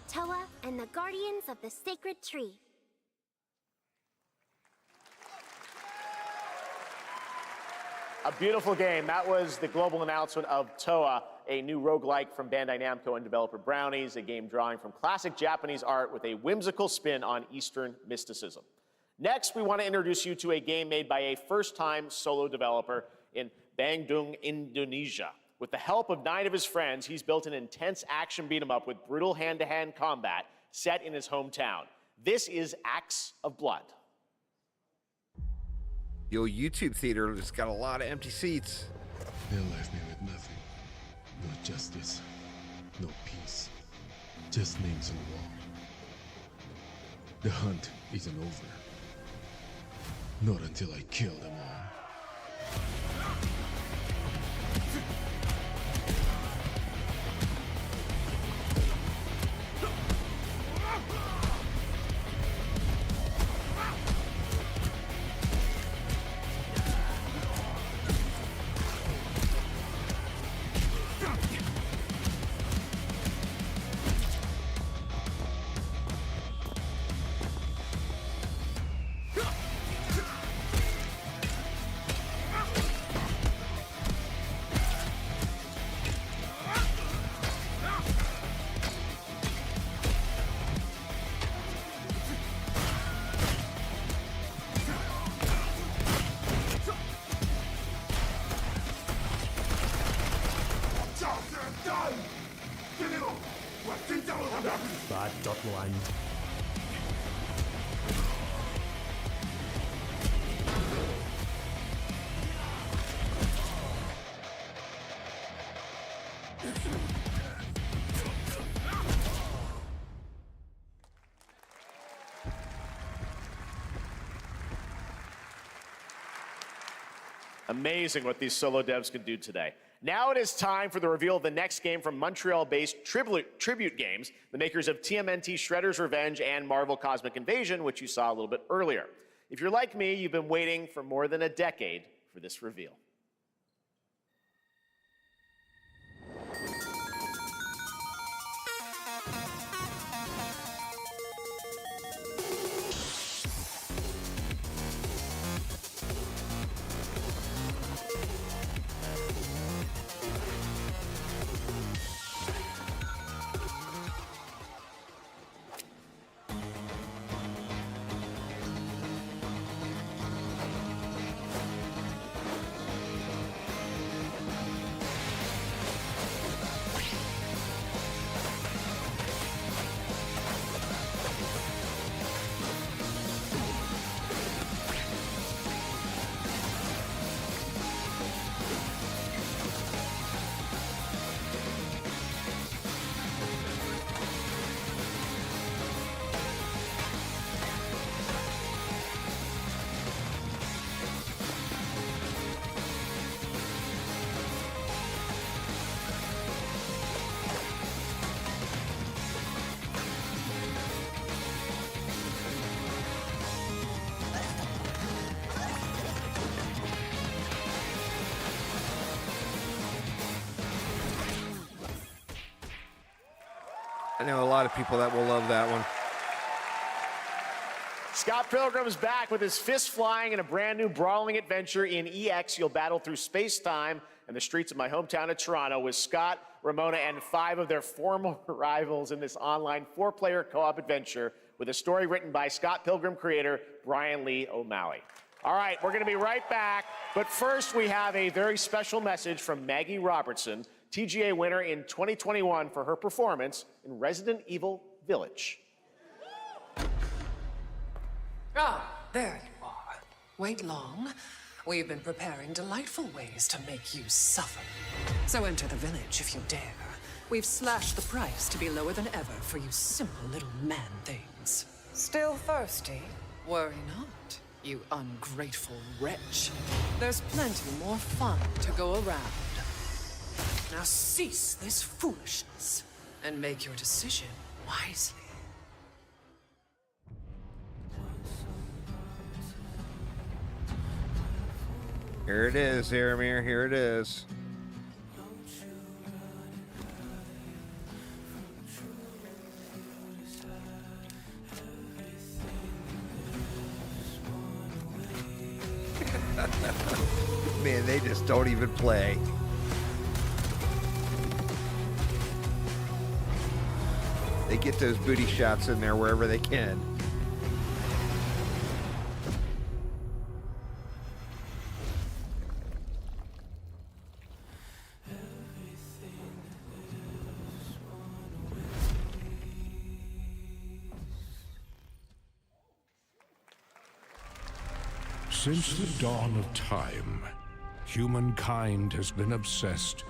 Toa and the Guardians of the Sacred Tree. A beautiful game. That was the global announcement of Toa, a new roguelike from Bandai Namco and developer Brownies, a game drawing from classic Japanese art with a whimsical spin on Eastern mysticism. Next, we want to introduce you to a game made by a first-time solo developer in Bandung, Indonesia. With the help of 9 of his friends, he's built an intense action beat-em-up with brutal hand-to-hand combat set in his hometown. This is Acts of Blood. The old YouTube theater has got a lot of empty seats. They left me with nothing. No justice. No peace. Just names on the wall. The hunt isn't over. Not until I kill them all. Bad dot line. Amazing what these solo devs can do today. Now it is time for the reveal of the next game from Montreal-based Tribute Games, the makers of TMNT Shredder's Revenge and Marvel Cosmic Invasion, which you saw a little bit earlier. If you're like me, you've been waiting for more than a decade for this reveal. know a lot of people that will love that one. Scott Pilgrim is back with his fists flying in a brand new brawling adventure in EX. You'll battle through space-time and the streets of my hometown of Toronto with Scott, Ramona, and 5 of their former rivals in this online 4-player co-op adventure with a story written by Scott Pilgrim creator Brian Lee O'Malley. All right, we're going to be right back, but first we have a very special message from Maggie Robertson, TGA winner in 2021 for her performance in Resident Evil Village. Ah, there you are. Wait long. We've been preparing delightful ways to make you suffer. So enter the village if you dare. We've slashed the price to be lower than ever for you simple little man things. Still thirsty? Worry not, you ungrateful wretch. There's plenty more fun to go around. Now cease this foolishness and make your decision wisely. Here it is, Aramir. Here it is. Man, they just don't even play. They get those booty shots in there wherever they can. Since the dawn of time, humankind has been obsessed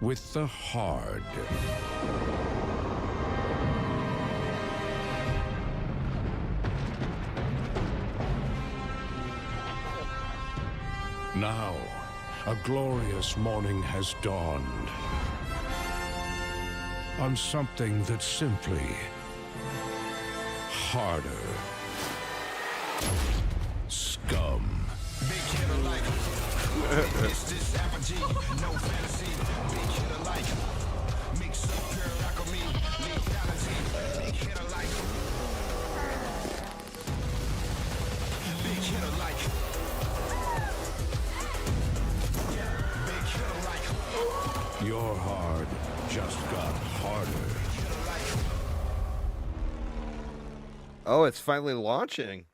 with the hard. Now, a glorious morning has dawned on something that's simply harder. Scum. Your hard just got harder. Oh, it's finally launching.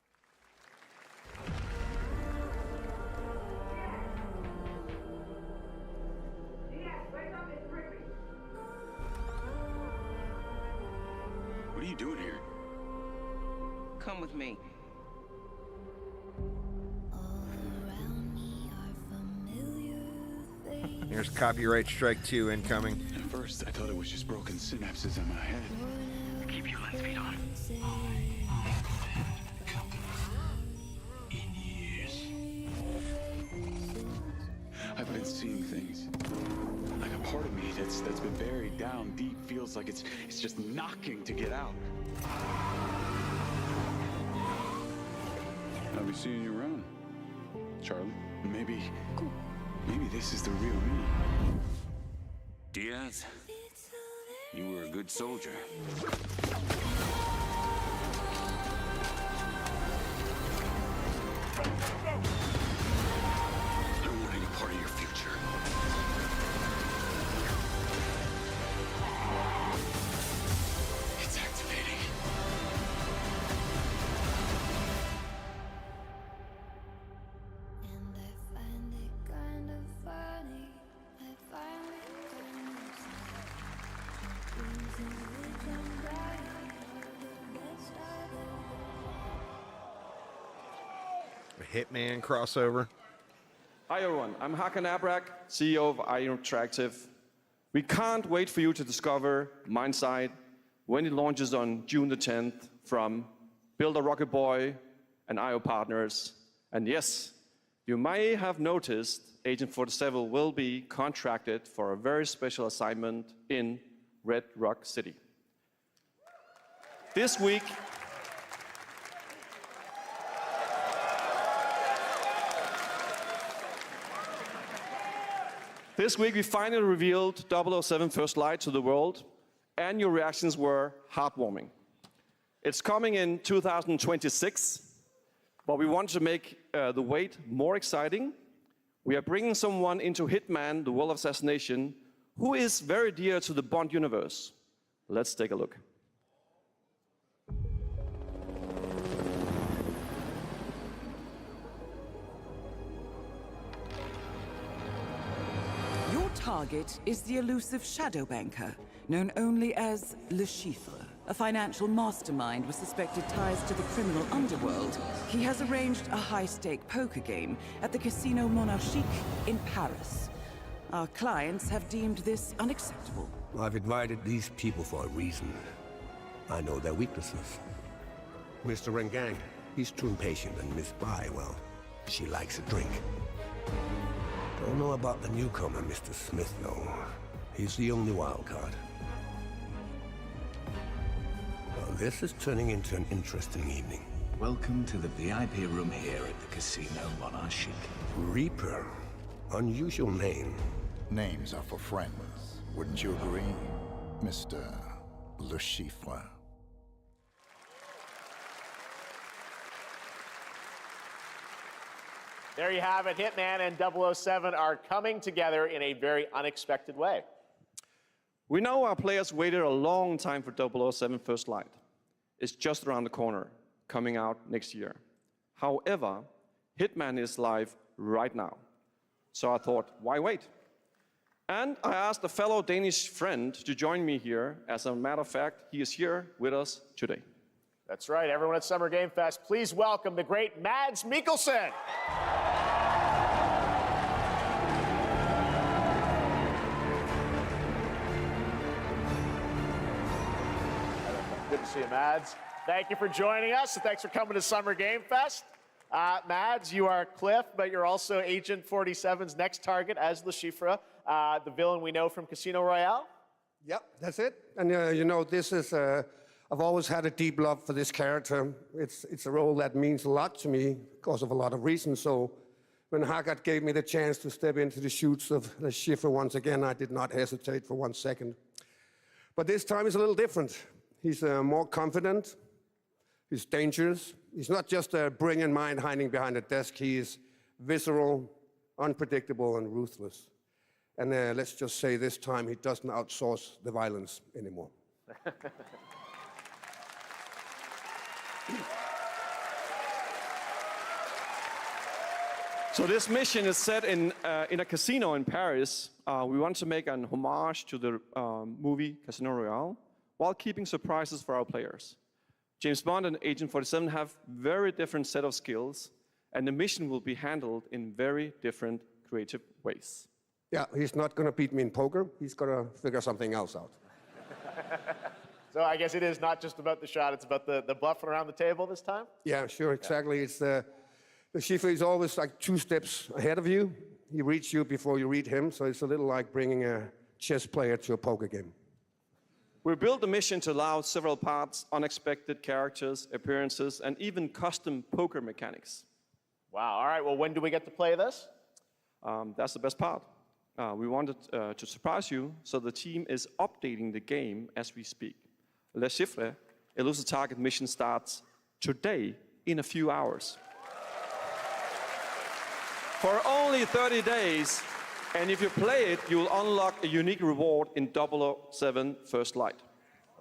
What are you doing here? Come with me. Here's Copyright Strike 2 incoming. At first, I thought it was just broken synapses in my head. Keep your lens feed on. In years, I've been seeing things. Like a part of me that's been buried down deep feels like it's just knocking to get out. I'll be seeing you around, Charlie. Maybe this is the real me. Diaz, you were a good soldier. I'm wanting a part of your future. It's activating. A Hitman crossover. Hi everyone, I'm Hakan Abrak, CEO of IO Interactive. We can't wait for you to discover Mindside when it launches on June the 10th from Builder Rocket Boy and IO partners. And yes, you may have noticed Agent 47 will be contracted for a very special assignment in Red Rock City. This week, we finally revealed 007 First Light to the world, and your reactions were heartwarming. It's coming in 2026, but we want to make the wait more exciting. We are bringing someone into Hitman, the World of Assassination, who is very dear to the Bond universe. Let's take a look. Your target is the elusive shadow banker, known only as Le Chiffre, a financial mastermind with suspected ties to the criminal underworld. He has arranged a high-stake poker game at the Casino Monarchique in Paris. Our clients have deemed this unacceptable. I've invited these people for a reason. I know their weaknesses. Mr. Rengang, he's too impatient, and Miss Bai, well, she likes a drink. Don't know about the newcomer, Mr. Smith, though. He's the only wild card. Well, this is turning into an interesting evening. Welcome to the VIP room here at the Casino Monarchique. Reaper. Unusual name. Names are for friends. Wouldn't you agree, Mr. Le Chiffre? There you have it. Hitman and 007 are coming together in a very unexpected way. We know our players waited a long time for 007 First Light. It's just around the corner, coming out next year. However, Hitman is live right now. So I thought, why wait? And I asked a fellow Danish friend to join me here. As a matter of fact, he is here with us today. That's right, everyone at Summer Game Fest, please welcome the great Mads Mikkelsen. Good to see you, Mads. Thank you for joining us, and thanks for coming to Summer Game Fest. Mads, you are Cliff, but you're also Agent 47's next target as Le Chiffre, the villain we know from Casino Royale. Yep, that's it. And you know, this is, I've always had a deep love for this character. It's a role that means a lot to me because of a lot of reasons. So when Haggard gave me the chance to step into the shoes of Le Chiffre once again, I did not hesitate for 1 second. But this time is a little different. He's more confident. He's dangerous. He's not just a brilliant mind hiding behind a desk. He is visceral, unpredictable, and ruthless. And let's just say this time he doesn't outsource the violence anymore. So this mission is set in a casino in Paris. We want to make an homage to the movie Casino Royale while keeping surprises for our players. James Bond and Agent 47 have very different set of skills, and the mission will be handled in very different creative ways. Yeah, he's not going to beat me in poker. He's going to figure something else out. So I guess it is not just about the shot, it's about the bluffing around the table this time? Yeah, sure, exactly. It's the Chiffre is always like 2 steps ahead of you. He reads you before you read him, so it's a little like bringing a chess player to a poker game. We built the mission to allow several parts, unexpected characters, appearances, and even custom poker mechanics. Wow, all right, well, when do we get to play this? That's the best part. We wanted to surprise you, so the team is updating the game as we speak. Le Chiffre, Elusive Target mission starts today in a few hours. For only 30 days, and if you play it, you will unlock a unique reward in 007 First Light.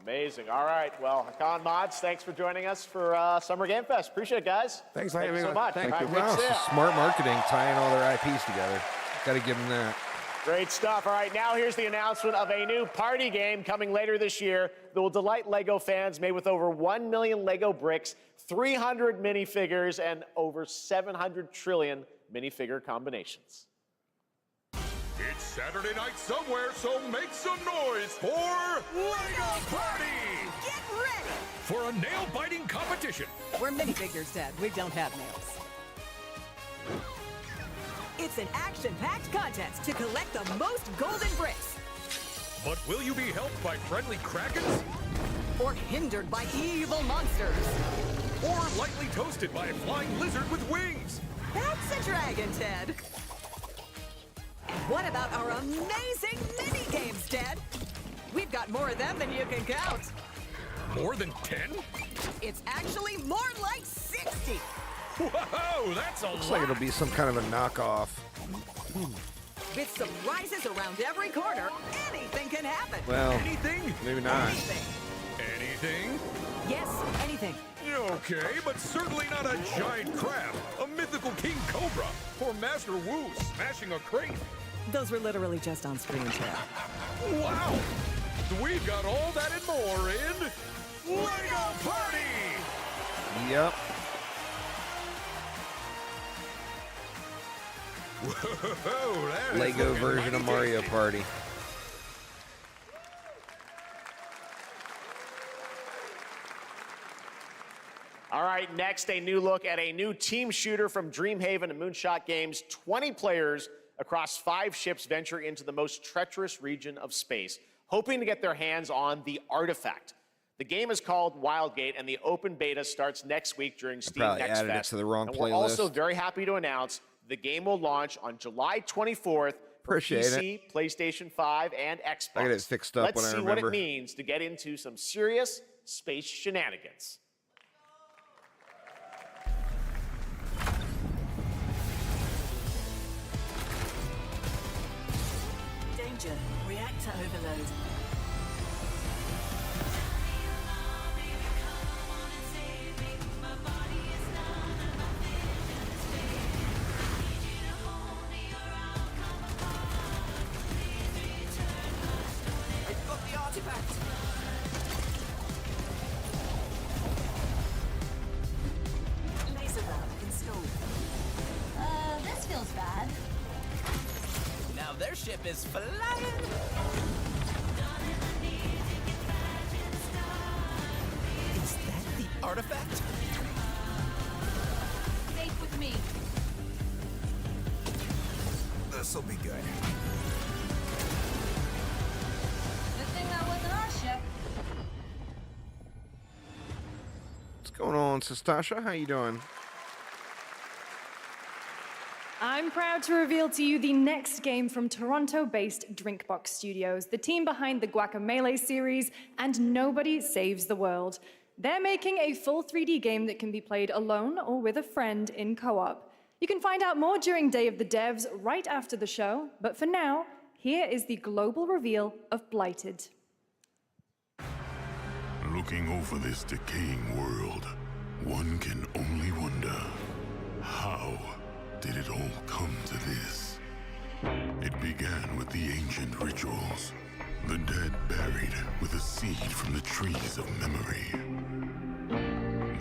Amazing. All right. Well, Hakan, Mads, thanks for joining us for Summer Game Fest. Appreciate it, guys. Thanks for having me. Thank you so much. Thank you. All right, Wow, good to see ya. smart marketing, tying all their IPs together. Got to give them that. Great stuff. All right, now here's the announcement of a new party game coming later this year that will delight LEGO fans, made with over 1 million LEGO bricks, 300 minifigures, and over 700 trillion minifigure combinations. It's Saturday night somewhere, so make some noise for LEGO Party! Get ready! For a nail-biting competition. We're minifigures, Dad. We don't have nails. It's an action-packed contest to collect the most golden bricks. But will you be helped by friendly krakens? Or hindered by evil monsters. Or lightly toasted by a flying lizard with wings? That's a dragon, Ted. And what about our amazing mini-games, Ted? We've got more of them than you can count. More than 10? It's actually more like 60. Whoa, that's a lot. Looks like it'll be some kind of a knockoff. With surprises around every corner, anything can happen. Well, anything? Maybe not. Anything? Yes, anything. Okay, but certainly not a giant crab, a mythical king cobra, or Master Wu smashing a crate. Those were literally just on screen, Chad. Wow! We've got all that and more in LEGO Party! Yep. Whoa, that is Lego looking version of mighty Mario tasty. Party. All right, next, a new look at a new team shooter from Dreamhaven and Moonshot Games. 20 players across 5 ships venture into the most treacherous region of space, hoping to get their hands on the artifact. The game is called Wildgate, and the open beta starts next week during Steam probably Next added it Fest. to the wrong and we're playlist. also very happy to announce the game will launch on July 24th for Appreciate PC, PlayStation 5, and Xbox. I got it fixed up Let's when I see remember. what it means to get into some serious space shenanigans. Danger. Reactor overload. I've got the artifact. Laser gun installed. This feels bad. Now their ship is flying. Is that the artifact? Safe with me. This'll be good. Good thing that wasn't our ship. What's going on, Sastasha? How you doing? I'm proud to reveal to you the next game from Toronto-based Drinkbox Studios, the team behind the Guacamelee series and Nobody Saves the World. They're making a full 3D game that can be played alone or with a friend in co-op. You can find out more during Day of the Devs right after the show, but for now, here is the global reveal of Blighted. Looking over this decaying world, one can only wonder, how did it all come to this? It began with the ancient rituals, the dead buried with a seed from the trees of memory.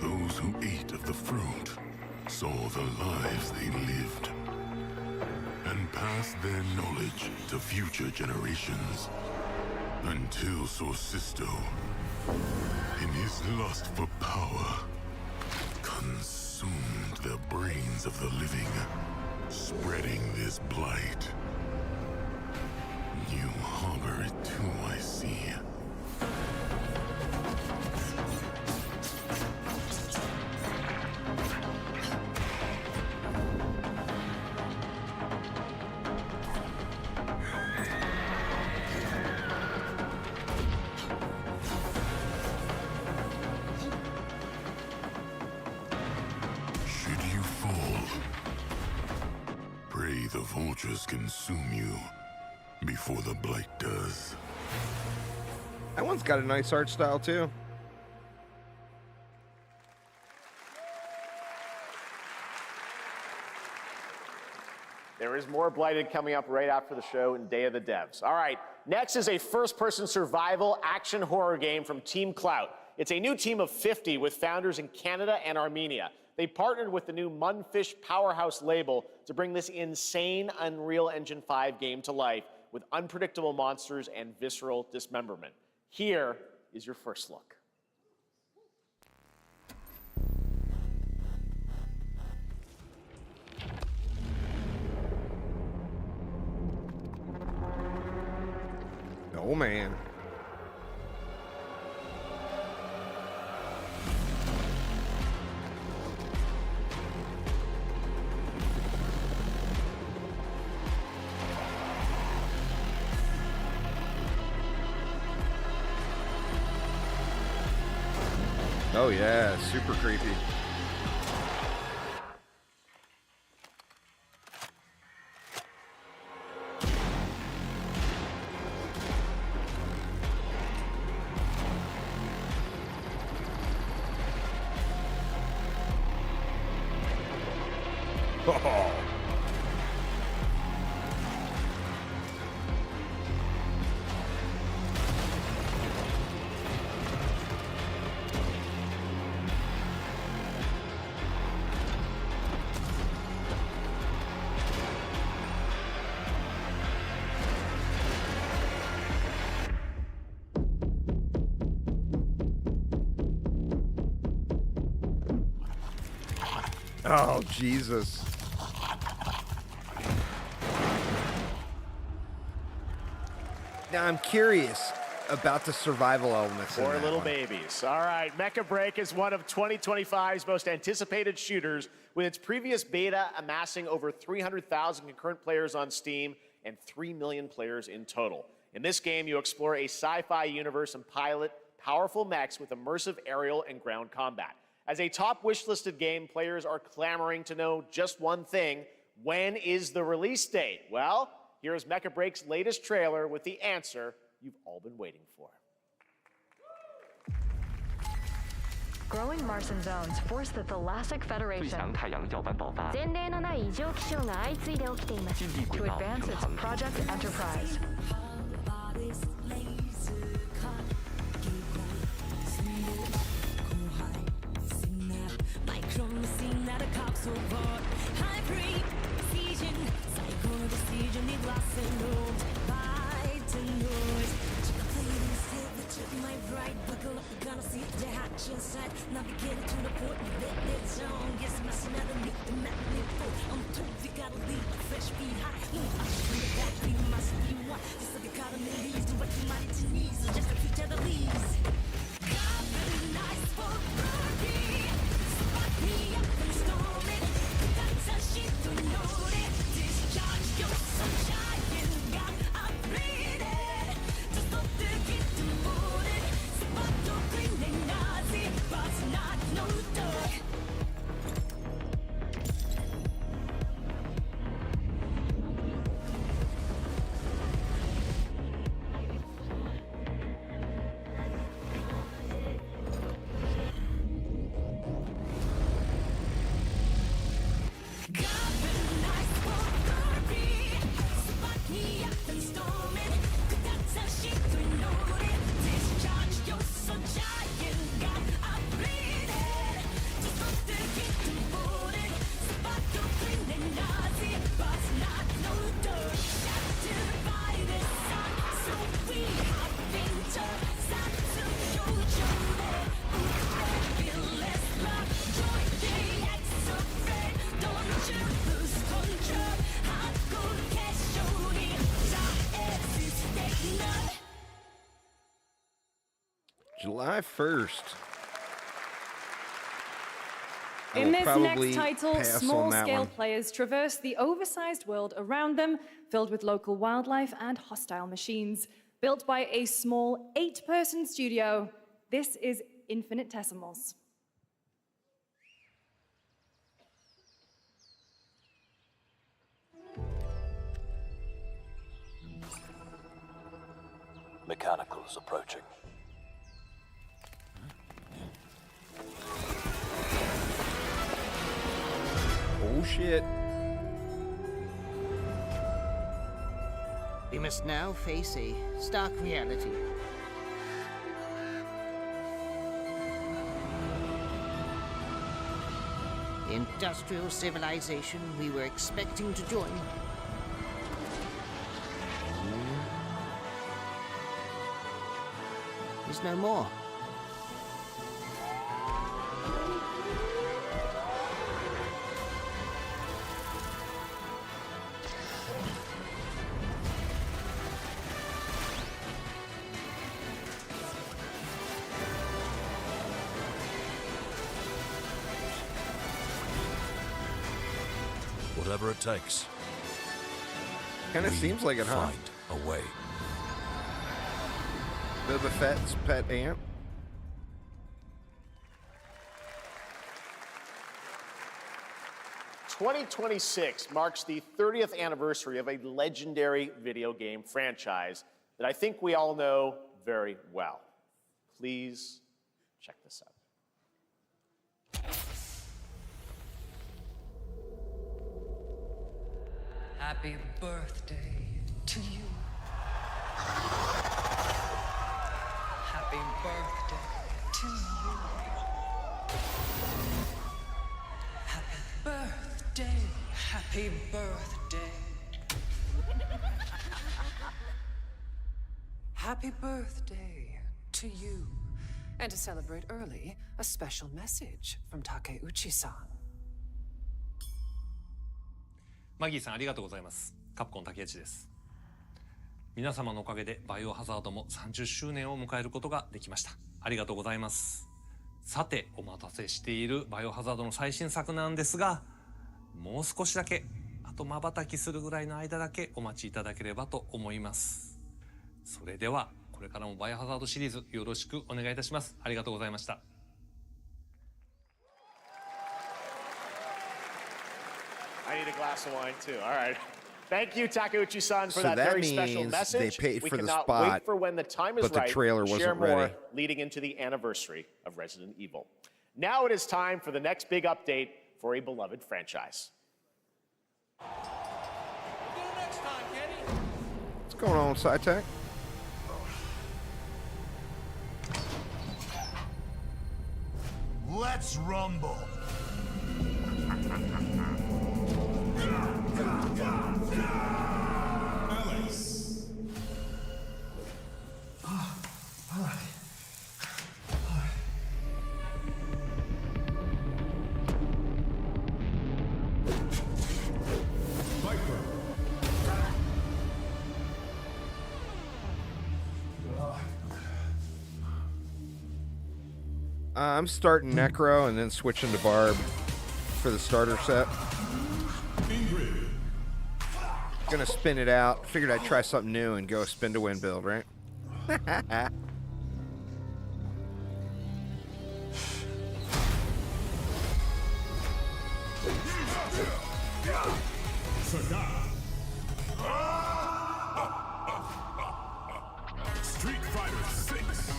Those who ate of the fruit saw the lives they lived and passed their knowledge to future generations until Sorcisto, in his lust for power, consumed the brains of the living, spreading this blight. You harbor it too, I see. Should you fall, pray the vultures consume you before the blight does. That one's got a nice art style too. There is more Blighted coming up right after the show in Day of the Devs. All right, next is a first-person survival action horror game from Team Clout. It's a new team of 50 with founders in Canada and Armenia. They partnered with the new Munfish Powerhouse label to bring this insane Unreal Engine 5 game to life with unpredictable monsters and visceral dismemberment. Here is your first look. Oh man. Oh yeah, super creepy. Oh. Oh, Jesus. Now, I'm curious about the survival elements. Poor little babies. All right, Mecha Break is one of 2025's most anticipated shooters, with its previous beta amassing over 300,000 concurrent players on Steam and 3 million players in total. In this game, you explore a sci-fi universe and pilot powerful mechs with immersive aerial and ground combat. As a top wishlisted game, players are clamoring to know just one thing: when is the release date? Well, here's Mecha Break's latest trailer with the answer you've all been waiting for. Growing Martian zones force the Thalassic Federation to advance its Project Enterprise. July 1st. In this next title, small-scale players traverse the oversized world around them, filled with local wildlife and hostile machines. Built by a small 8-person studio, this is Infinitesimals. Mechanicals approaching. Oh shit. We must now face a stark reality. The industrial civilization we were expecting to join is no more. Whatever it takes. Kind of seems like it, huh? Find a way. Boba Fett's pet ant. 2026 marks the 30th anniversary of a legendary video game franchise that I think we all know very well. Please check this out. Happy birthday to you. Happy birthday to you. Happy birthday. Happy birthday. Happy birthday to you. And to celebrate early, a special message from Takeuchi-san. マギーさんありがとうございます。カプコン竹内です。皆様のおかげでバイオハザードも30周年を迎えることができました。ありがとうございます。さて、お待たせしているバイオハザードの最新作なんですが、もう少しだけ、あと瞬きするぐらいの間だけお待ちいただければと思います。それでは、これからもバイオハザードシリーズよろしくお願いいたします。ありがとうございました。I need a glass of wine too. All right. Thank you, Takeuchi-san, for So that that very special means message. they paid We for the cannot spot, wait for when the time is but the right trailer to share wasn't more ready. leading into the anniversary of Resident Evil. Now it is time for the next big update for a beloved franchise. What's going on, SciTech? Let's rumble. Alice. All right. I'm starting Necro and then switching to Barb for the starter set. Gonna spin it out. Figured I'd try something new and go spin to win build, right? Street Fighter 6.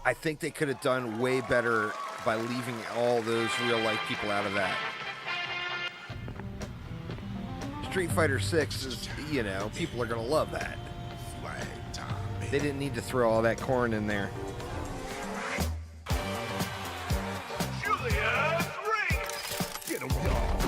I think they could have done way better by leaving all those real-life people out of that. Street Fighter 6 is, you know, people are going to love that. They didn't need to throw all that corn in there. Get him, y'all.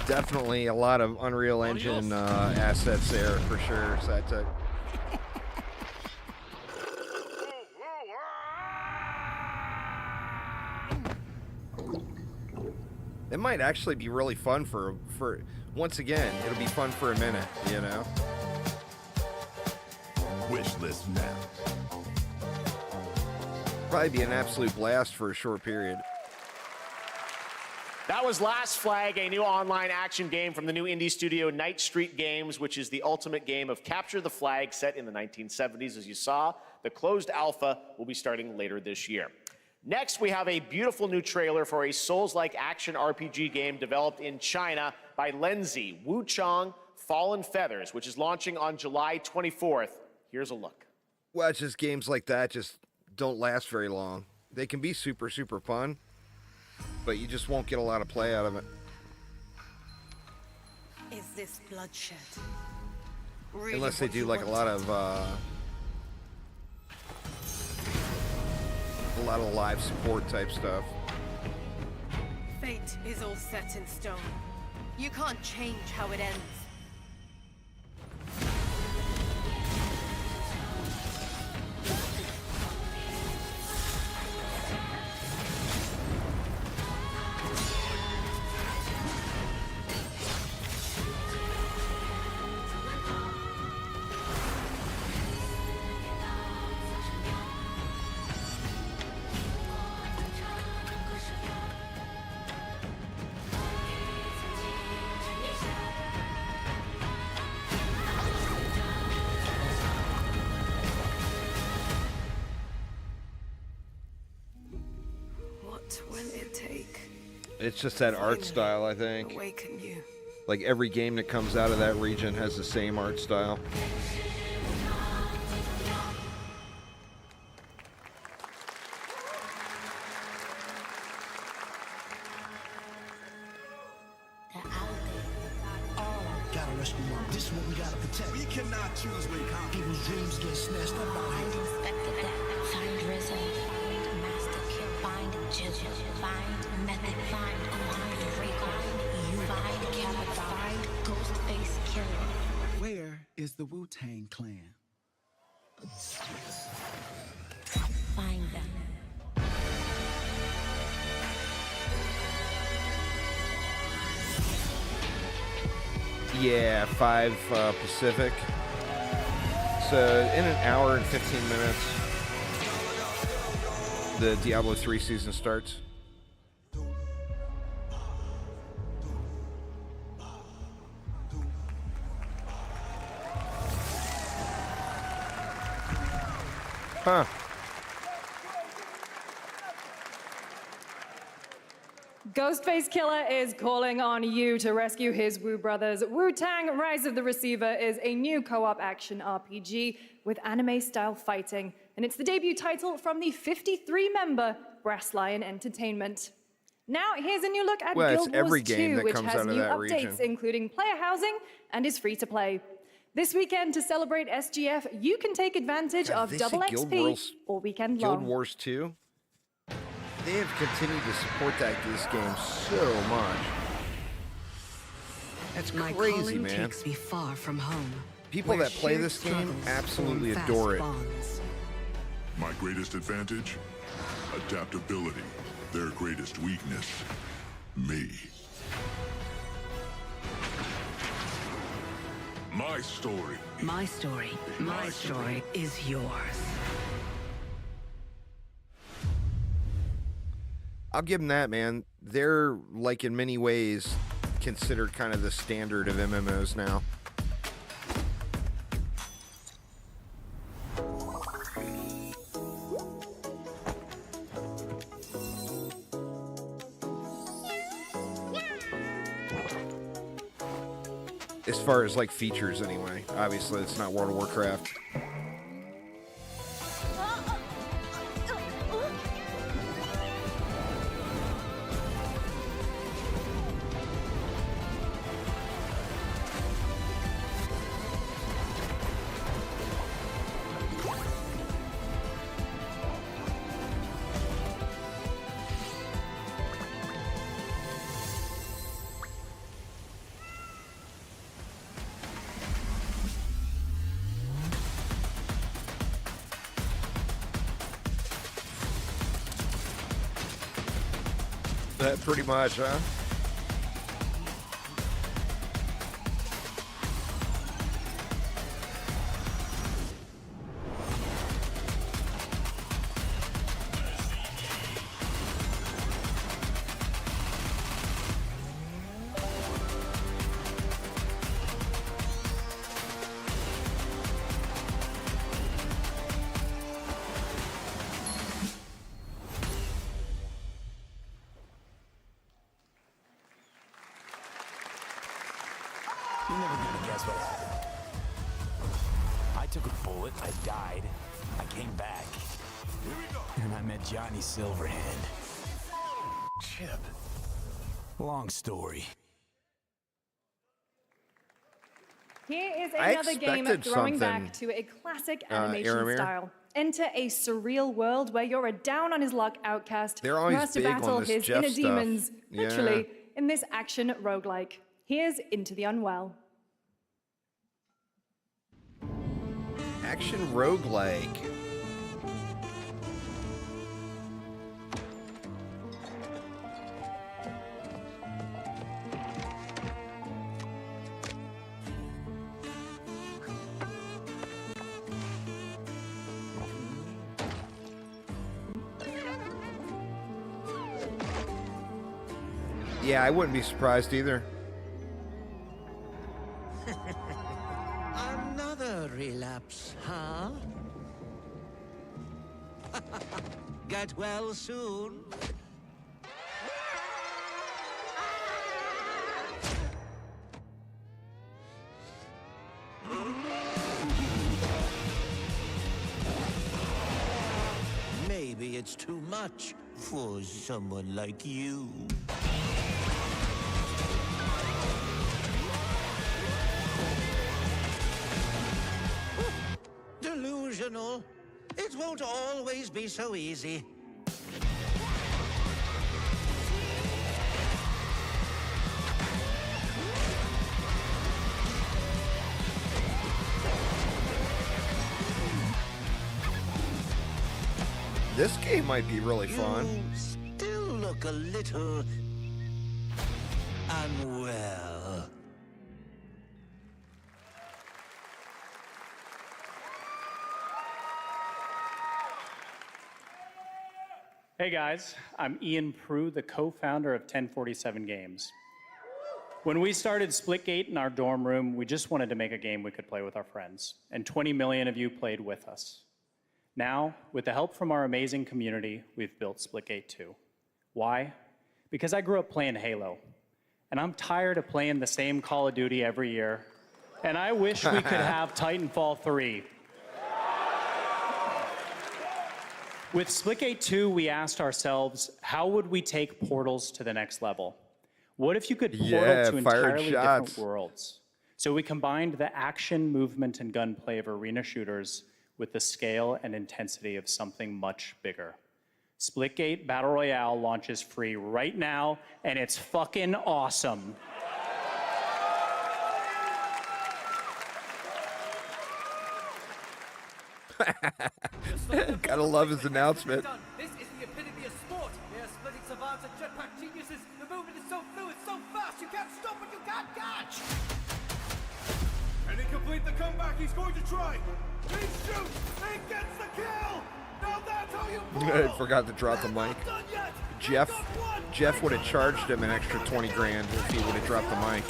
Definitely a lot of Unreal Engine assets there for sure. SciTech. It might actually be really fun for once again, it'll be fun for a minute, you know? Wish list now. Probably be an absolute blast for a short period. That was Last Flag, a new online action game from the new indie studio Night Street Games, which is the ultimate game of capture the flag set in the 1970s. As you saw, the closed alpha will be starting later this year. Next, we have a beautiful new trailer for a Souls-like action RPG game developed in China by Lenzi, Wuchang Fallen Feathers, which is launching on July 24th. Here's a look. Well, it's just games like that just don't last very long. They can be super, super fun, but you just won't get a lot of play out of it. Is this bloodshed? Unless they do like a lot of live support type stuff. Fate is all set in stone. You can't change how it ends. It's just that art style, I think. Awaken you. Like every game that comes out of that region has the same art style. Gotta rescue mom. This is what we gotta protect. We cannot choose when people's dreams get snatched up out here. Find Inspector Death, find Rizzo, find Master Kill, find Jizzle, find Method, find Rico, you find Kappa, find Ghostface Killer. Where is the Wu-Tang Clan? Find them. Yeah, 5 Pacific. So in an hour and 15 minutes, the Diablo 3 season starts. Huh. Ghostface Killer is calling on you to rescue his Wu brothers. Wu-Tang Rise of the Receiver is a new co-op action RPG with anime-style fighting, and it's the debut title from the 53-member Brass Lion Entertainment. Now, here's a new look at Guild Wars 2, which has new updates, including player housing, and is free to play. This weekend, to celebrate SGF, you can take advantage of double XP all weekend long. Guild Wars 2? They have continued to support this game so much. That's crazy, man. Takes me far from home. People that play this game absolutely adore it. My greatest advantage? Adaptability. Their greatest weakness? Me. My story. My story. My story is yours. I'll give them that, man. They're, like, in many ways, considered kind of the standard of MMOs now. As far as, like, features, anyway. Obviously, it's not World of Warcraft. That pretty much, huh? You're never gonna guess what happened. I took a bullet, I died, I came back. Here we go. And I met Johnny Silverhand. Chip. Long story. Here is I another game expected throwing something, back to a classic animation Aramir. style. Enter a surreal world where you're a down-on-his-luck outcast They're who always has to big on battle this his Jeff inner stuff. demons, Yeah. literally, in this action roguelike. Here's Into the Unwell. Action roguelike. Yeah, I wouldn't be surprised either. Another relapse, huh? Get well soon. Maybe it's too much for someone like you. Delusional. It won't always be so easy. This game might be really fun. You still look a little unwell. Hey guys, I'm Ian Prue, the co-founder of 1047 Games. When we started Splitgate in our dorm room, we just wanted to make a game we could play with our friends, and 20 million of you played with us. Now, with the help from our amazing community, we've built Splitgate 2. Why? Because I grew up playing Halo, and I'm tired of playing the same Call of Duty every year, and I wish we could have Titanfall 3. With Splitgate 2, we asked ourselves, how would we take Portals to the next level? What if you could portal to fired entirely shots. different worlds? So we combined the action, movement, and gunplay of arena shooters with the scale and intensity of something much bigger. Splitgate Battle Royale launches free right now, and it's fucking awesome. Gotta love his announcement. This is the epitome of sport. They are splitting savants and jetpack geniuses. The movement is so fluid, so fast, you can't stop but you can't catch. Can he complete the comeback? He's going to try. He shoots. He gets the kill. Now that's how you I forgot to drop the mic. Jeff would have charged him an extra 20 grand if he would have dropped the mic.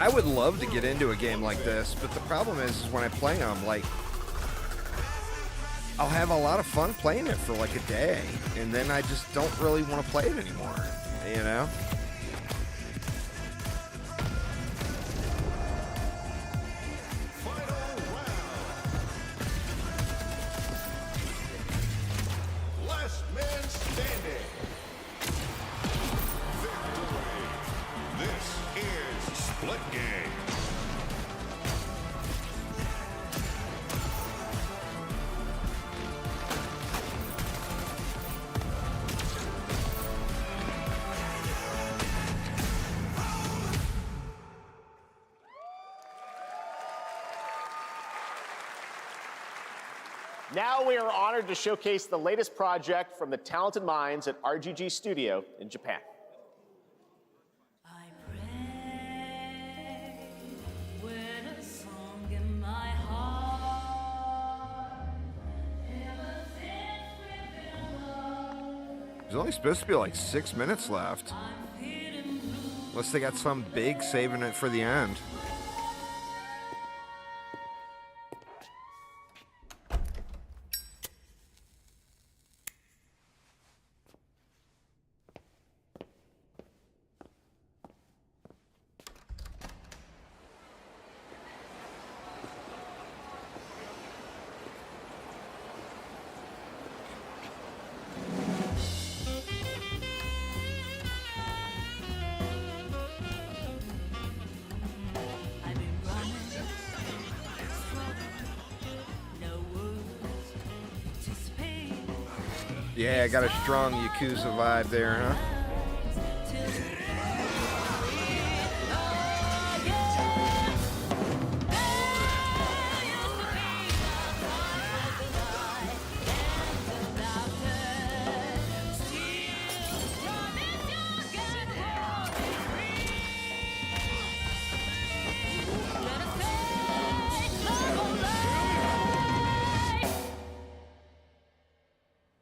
I would love to get into a game like this, but the problem is when I play them, like, I'll have a lot of fun playing it for like a day, and then I just don't really want to play it anymore, you know? Last man standing. Victory. This is Splitgate. Now we are honored to showcase the latest project from the talented minds at RGG Studio in Japan. There's only supposed to be like 6 minutes left. Unless they got some big saving it for the end. Yeah, got a strong Yakuza vibe there, huh?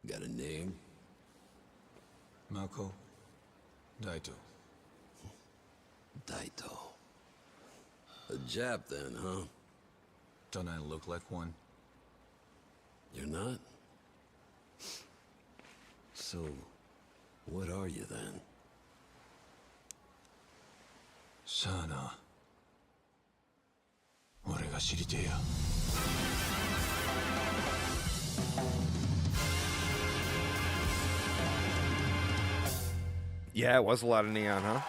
Got a name? Mako. Daito. Daito. A Jap then, huh? Don't I look like one? You're not? So, what are you then? Sana. 俺が知りてえや。Yeah, it was a lot of neon, huh?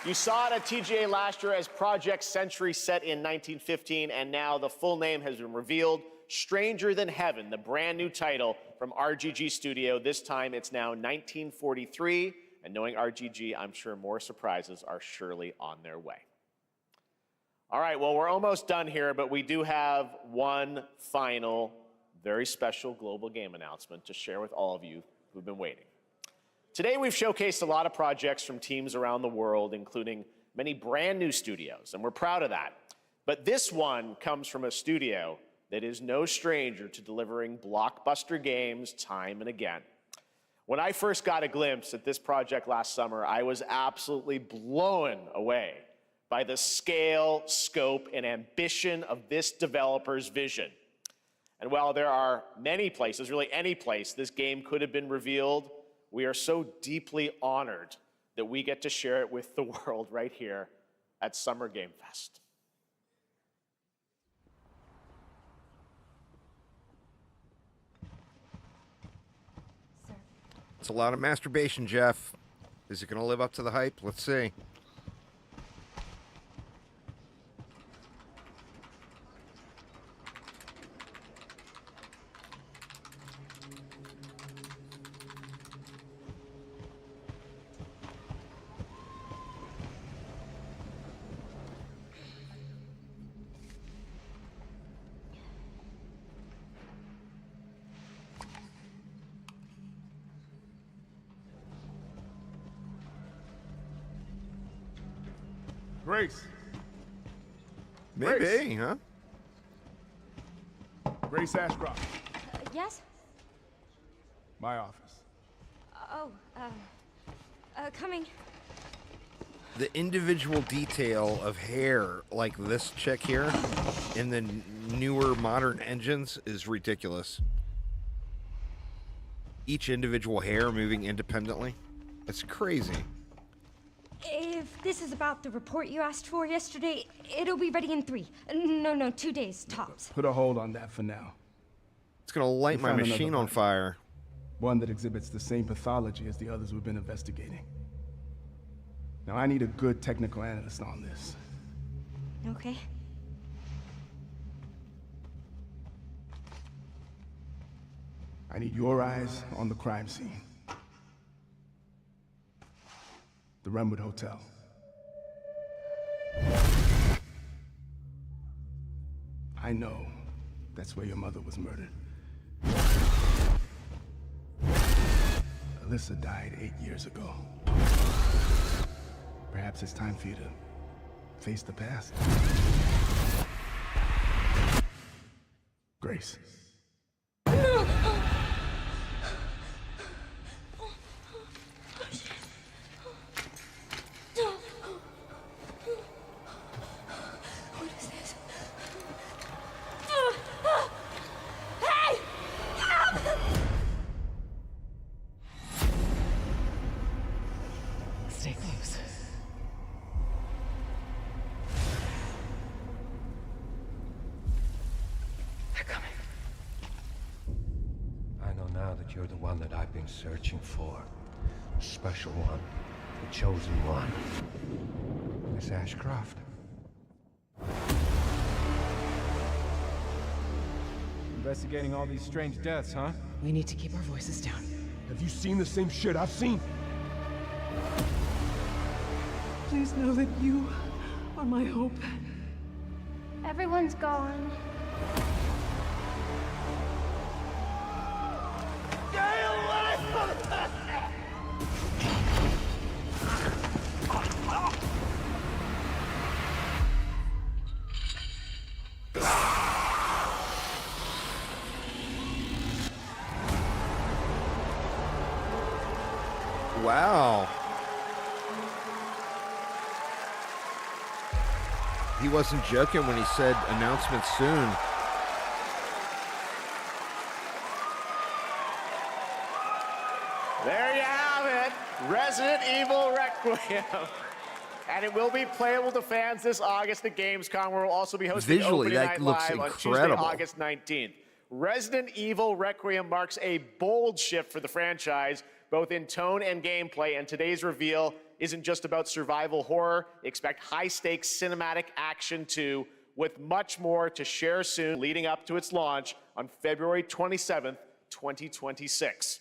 You saw it at TGA last year as Project Century set in 1915, and now the full name has been revealed. Stranger Than Heaven, the brand new title from RGG Studio. This time it's now 1943, and knowing RGG, I'm sure more surprises are surely on their way. All right, well, we're almost done here, but we do have one final, very special global game announcement to share with all of you who've been waiting. Today, we've showcased a lot of projects from teams around the world, including many brand new studios, and we're proud of that. But this one comes from a studio that is no stranger to delivering blockbuster games time and again. When I first got a glimpse at this project last summer, I was absolutely blown away by the scale, scope, and ambition of this developer's vision. And while there are many places, really any place, this game could have been revealed, we are so deeply honored that we get to share it with the world right here at Summer Game Fest. It's a lot of masturbation, Jeff. Is it going to live up to the hype? Let's see. Grace. Maybe, Grace. huh? Grace Ashcroft, Yes? my office. Oh, coming. The individual detail of hair like this chick here in the newer modern engines is ridiculous. Each individual hair moving independently. It's crazy. If this is about the report you asked for yesterday, it'll be ready in 2 days, tops. Put a hold on that for now. It's gonna light my found another machine on body. fire. One that exhibits the same pathology as the others we've been investigating. Now, I need a good technical analyst on this. Okay. I need your eyes on the crime scene. The Renwood Hotel. I know that's where your mother was murdered. Alyssa died 8 years ago. Perhaps it's time for you to face the past. Grace, you're the one that I've been searching for. The special one. The chosen one. Miss Ashcroft. Investigating all these strange deaths, huh? We need to keep our voices down. Have you seen the same shit I've seen? Please know that you are my hope. Everyone's gone. Wow. He wasn't joking when he said announcement soon. There you have it, Resident Evil Requiem. And it will be playable to fans this August at Gamescom, where we'll also be hosting Visually, Opening that Night looks Live on Tuesday, incredible. August 19th. Resident Evil Requiem marks a bold shift for the franchise, both in tone and gameplay, and today's reveal isn't just about survival horror. Expect high-stakes cinematic action too, with much more to share soon, leading up to its launch on February 27th, 2026.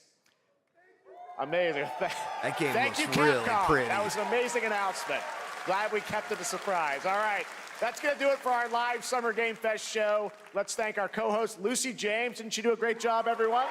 Amazing. That game Thank looks you, really Capcom. pretty. That was an amazing announcement. Glad we kept it a surprise. All right, that's going to do it for our live Summer Game Fest show. Let's thank our co-host, Lucy James. Didn't she do a great job, everyone?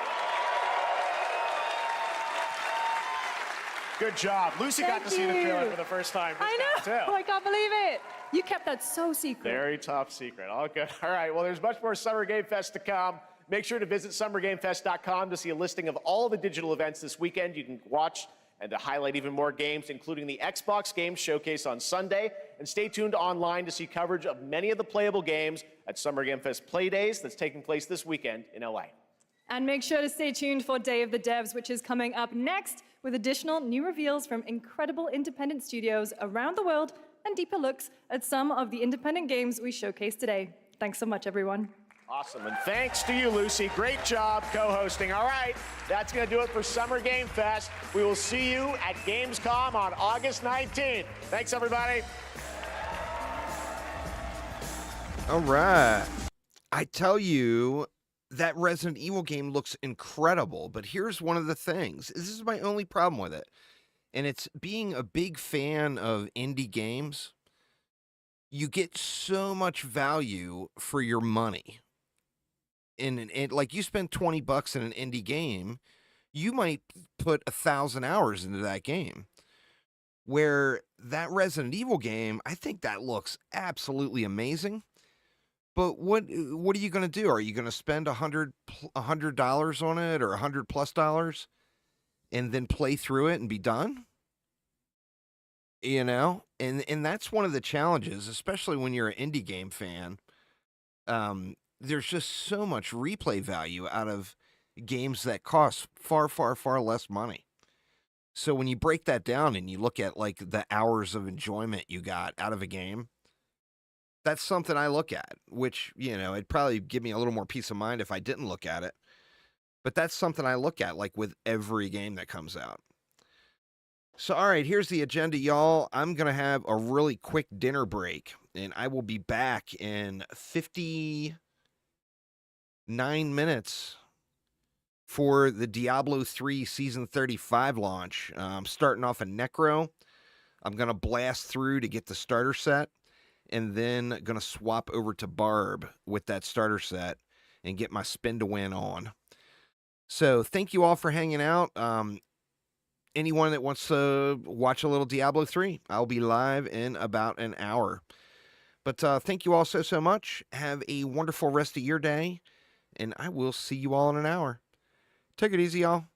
Good job. Lucy got to see the trailer for the first time. I know. Too. I can't believe it. You kept that so secret. Very top secret. All good. All right. Well, there's much more Summer Game Fest to come. Make sure to visit summergamefest.com to see a listing of all the digital events this weekend you can watch and to highlight even more games, including the Xbox Games Showcase on Sunday. And stay tuned online to see coverage of many of the playable games at Summer Game Fest Play Days that's taking place this weekend in LA. And make sure to stay tuned for Day of the Devs, which is coming up next with additional new reveals from incredible independent studios around the world and deeper looks at some of the independent games we showcased today. Thanks so much, everyone. Awesome, and thanks to you, Lucy. Great job co-hosting. All right, that's going to do it for Summer Game Fest. We will see you at Gamescom on August 19th. Thanks, everybody. All right. I tell you, that Resident Evil game looks incredible, but here's one of the things. This is my only problem with it, and it's being a big fan of indie games. You get so much value for your money. And like, you spend $20 in an indie game, you might put 1,000 hours into that game. Where that Resident Evil game, I think that looks absolutely amazing. But what are you going to do? Are you going to spend $100 on it, or $100+ and then play through it and be done? You know, and that's one of the challenges, especially when you're an indie game fan. There's just so much replay value out of games that cost far, far, far less money. So when you break that down and you look at like the hours of enjoyment you got out of a game, that's something I look at, which, you know, it'd probably give me a little more peace of mind if I didn't look at it. But that's something I look at, like, with every game that comes out. So, all right, here's the agenda, y'all. I'm going to have a really quick dinner break, and I will be back in 59 minutes for the Diablo 3 Season 35 launch. I'm starting off a Necro. I'm going to blast through to get the starter set, and then going to swap over to Barb with that starter set and get my spin to win on. So thank you all for hanging out. Anyone that wants to watch a little Diablo 3, I'll be live in about an hour. But thank you all so much. Have a wonderful rest of your day, and I will see you all in an hour. Take it easy, y'all.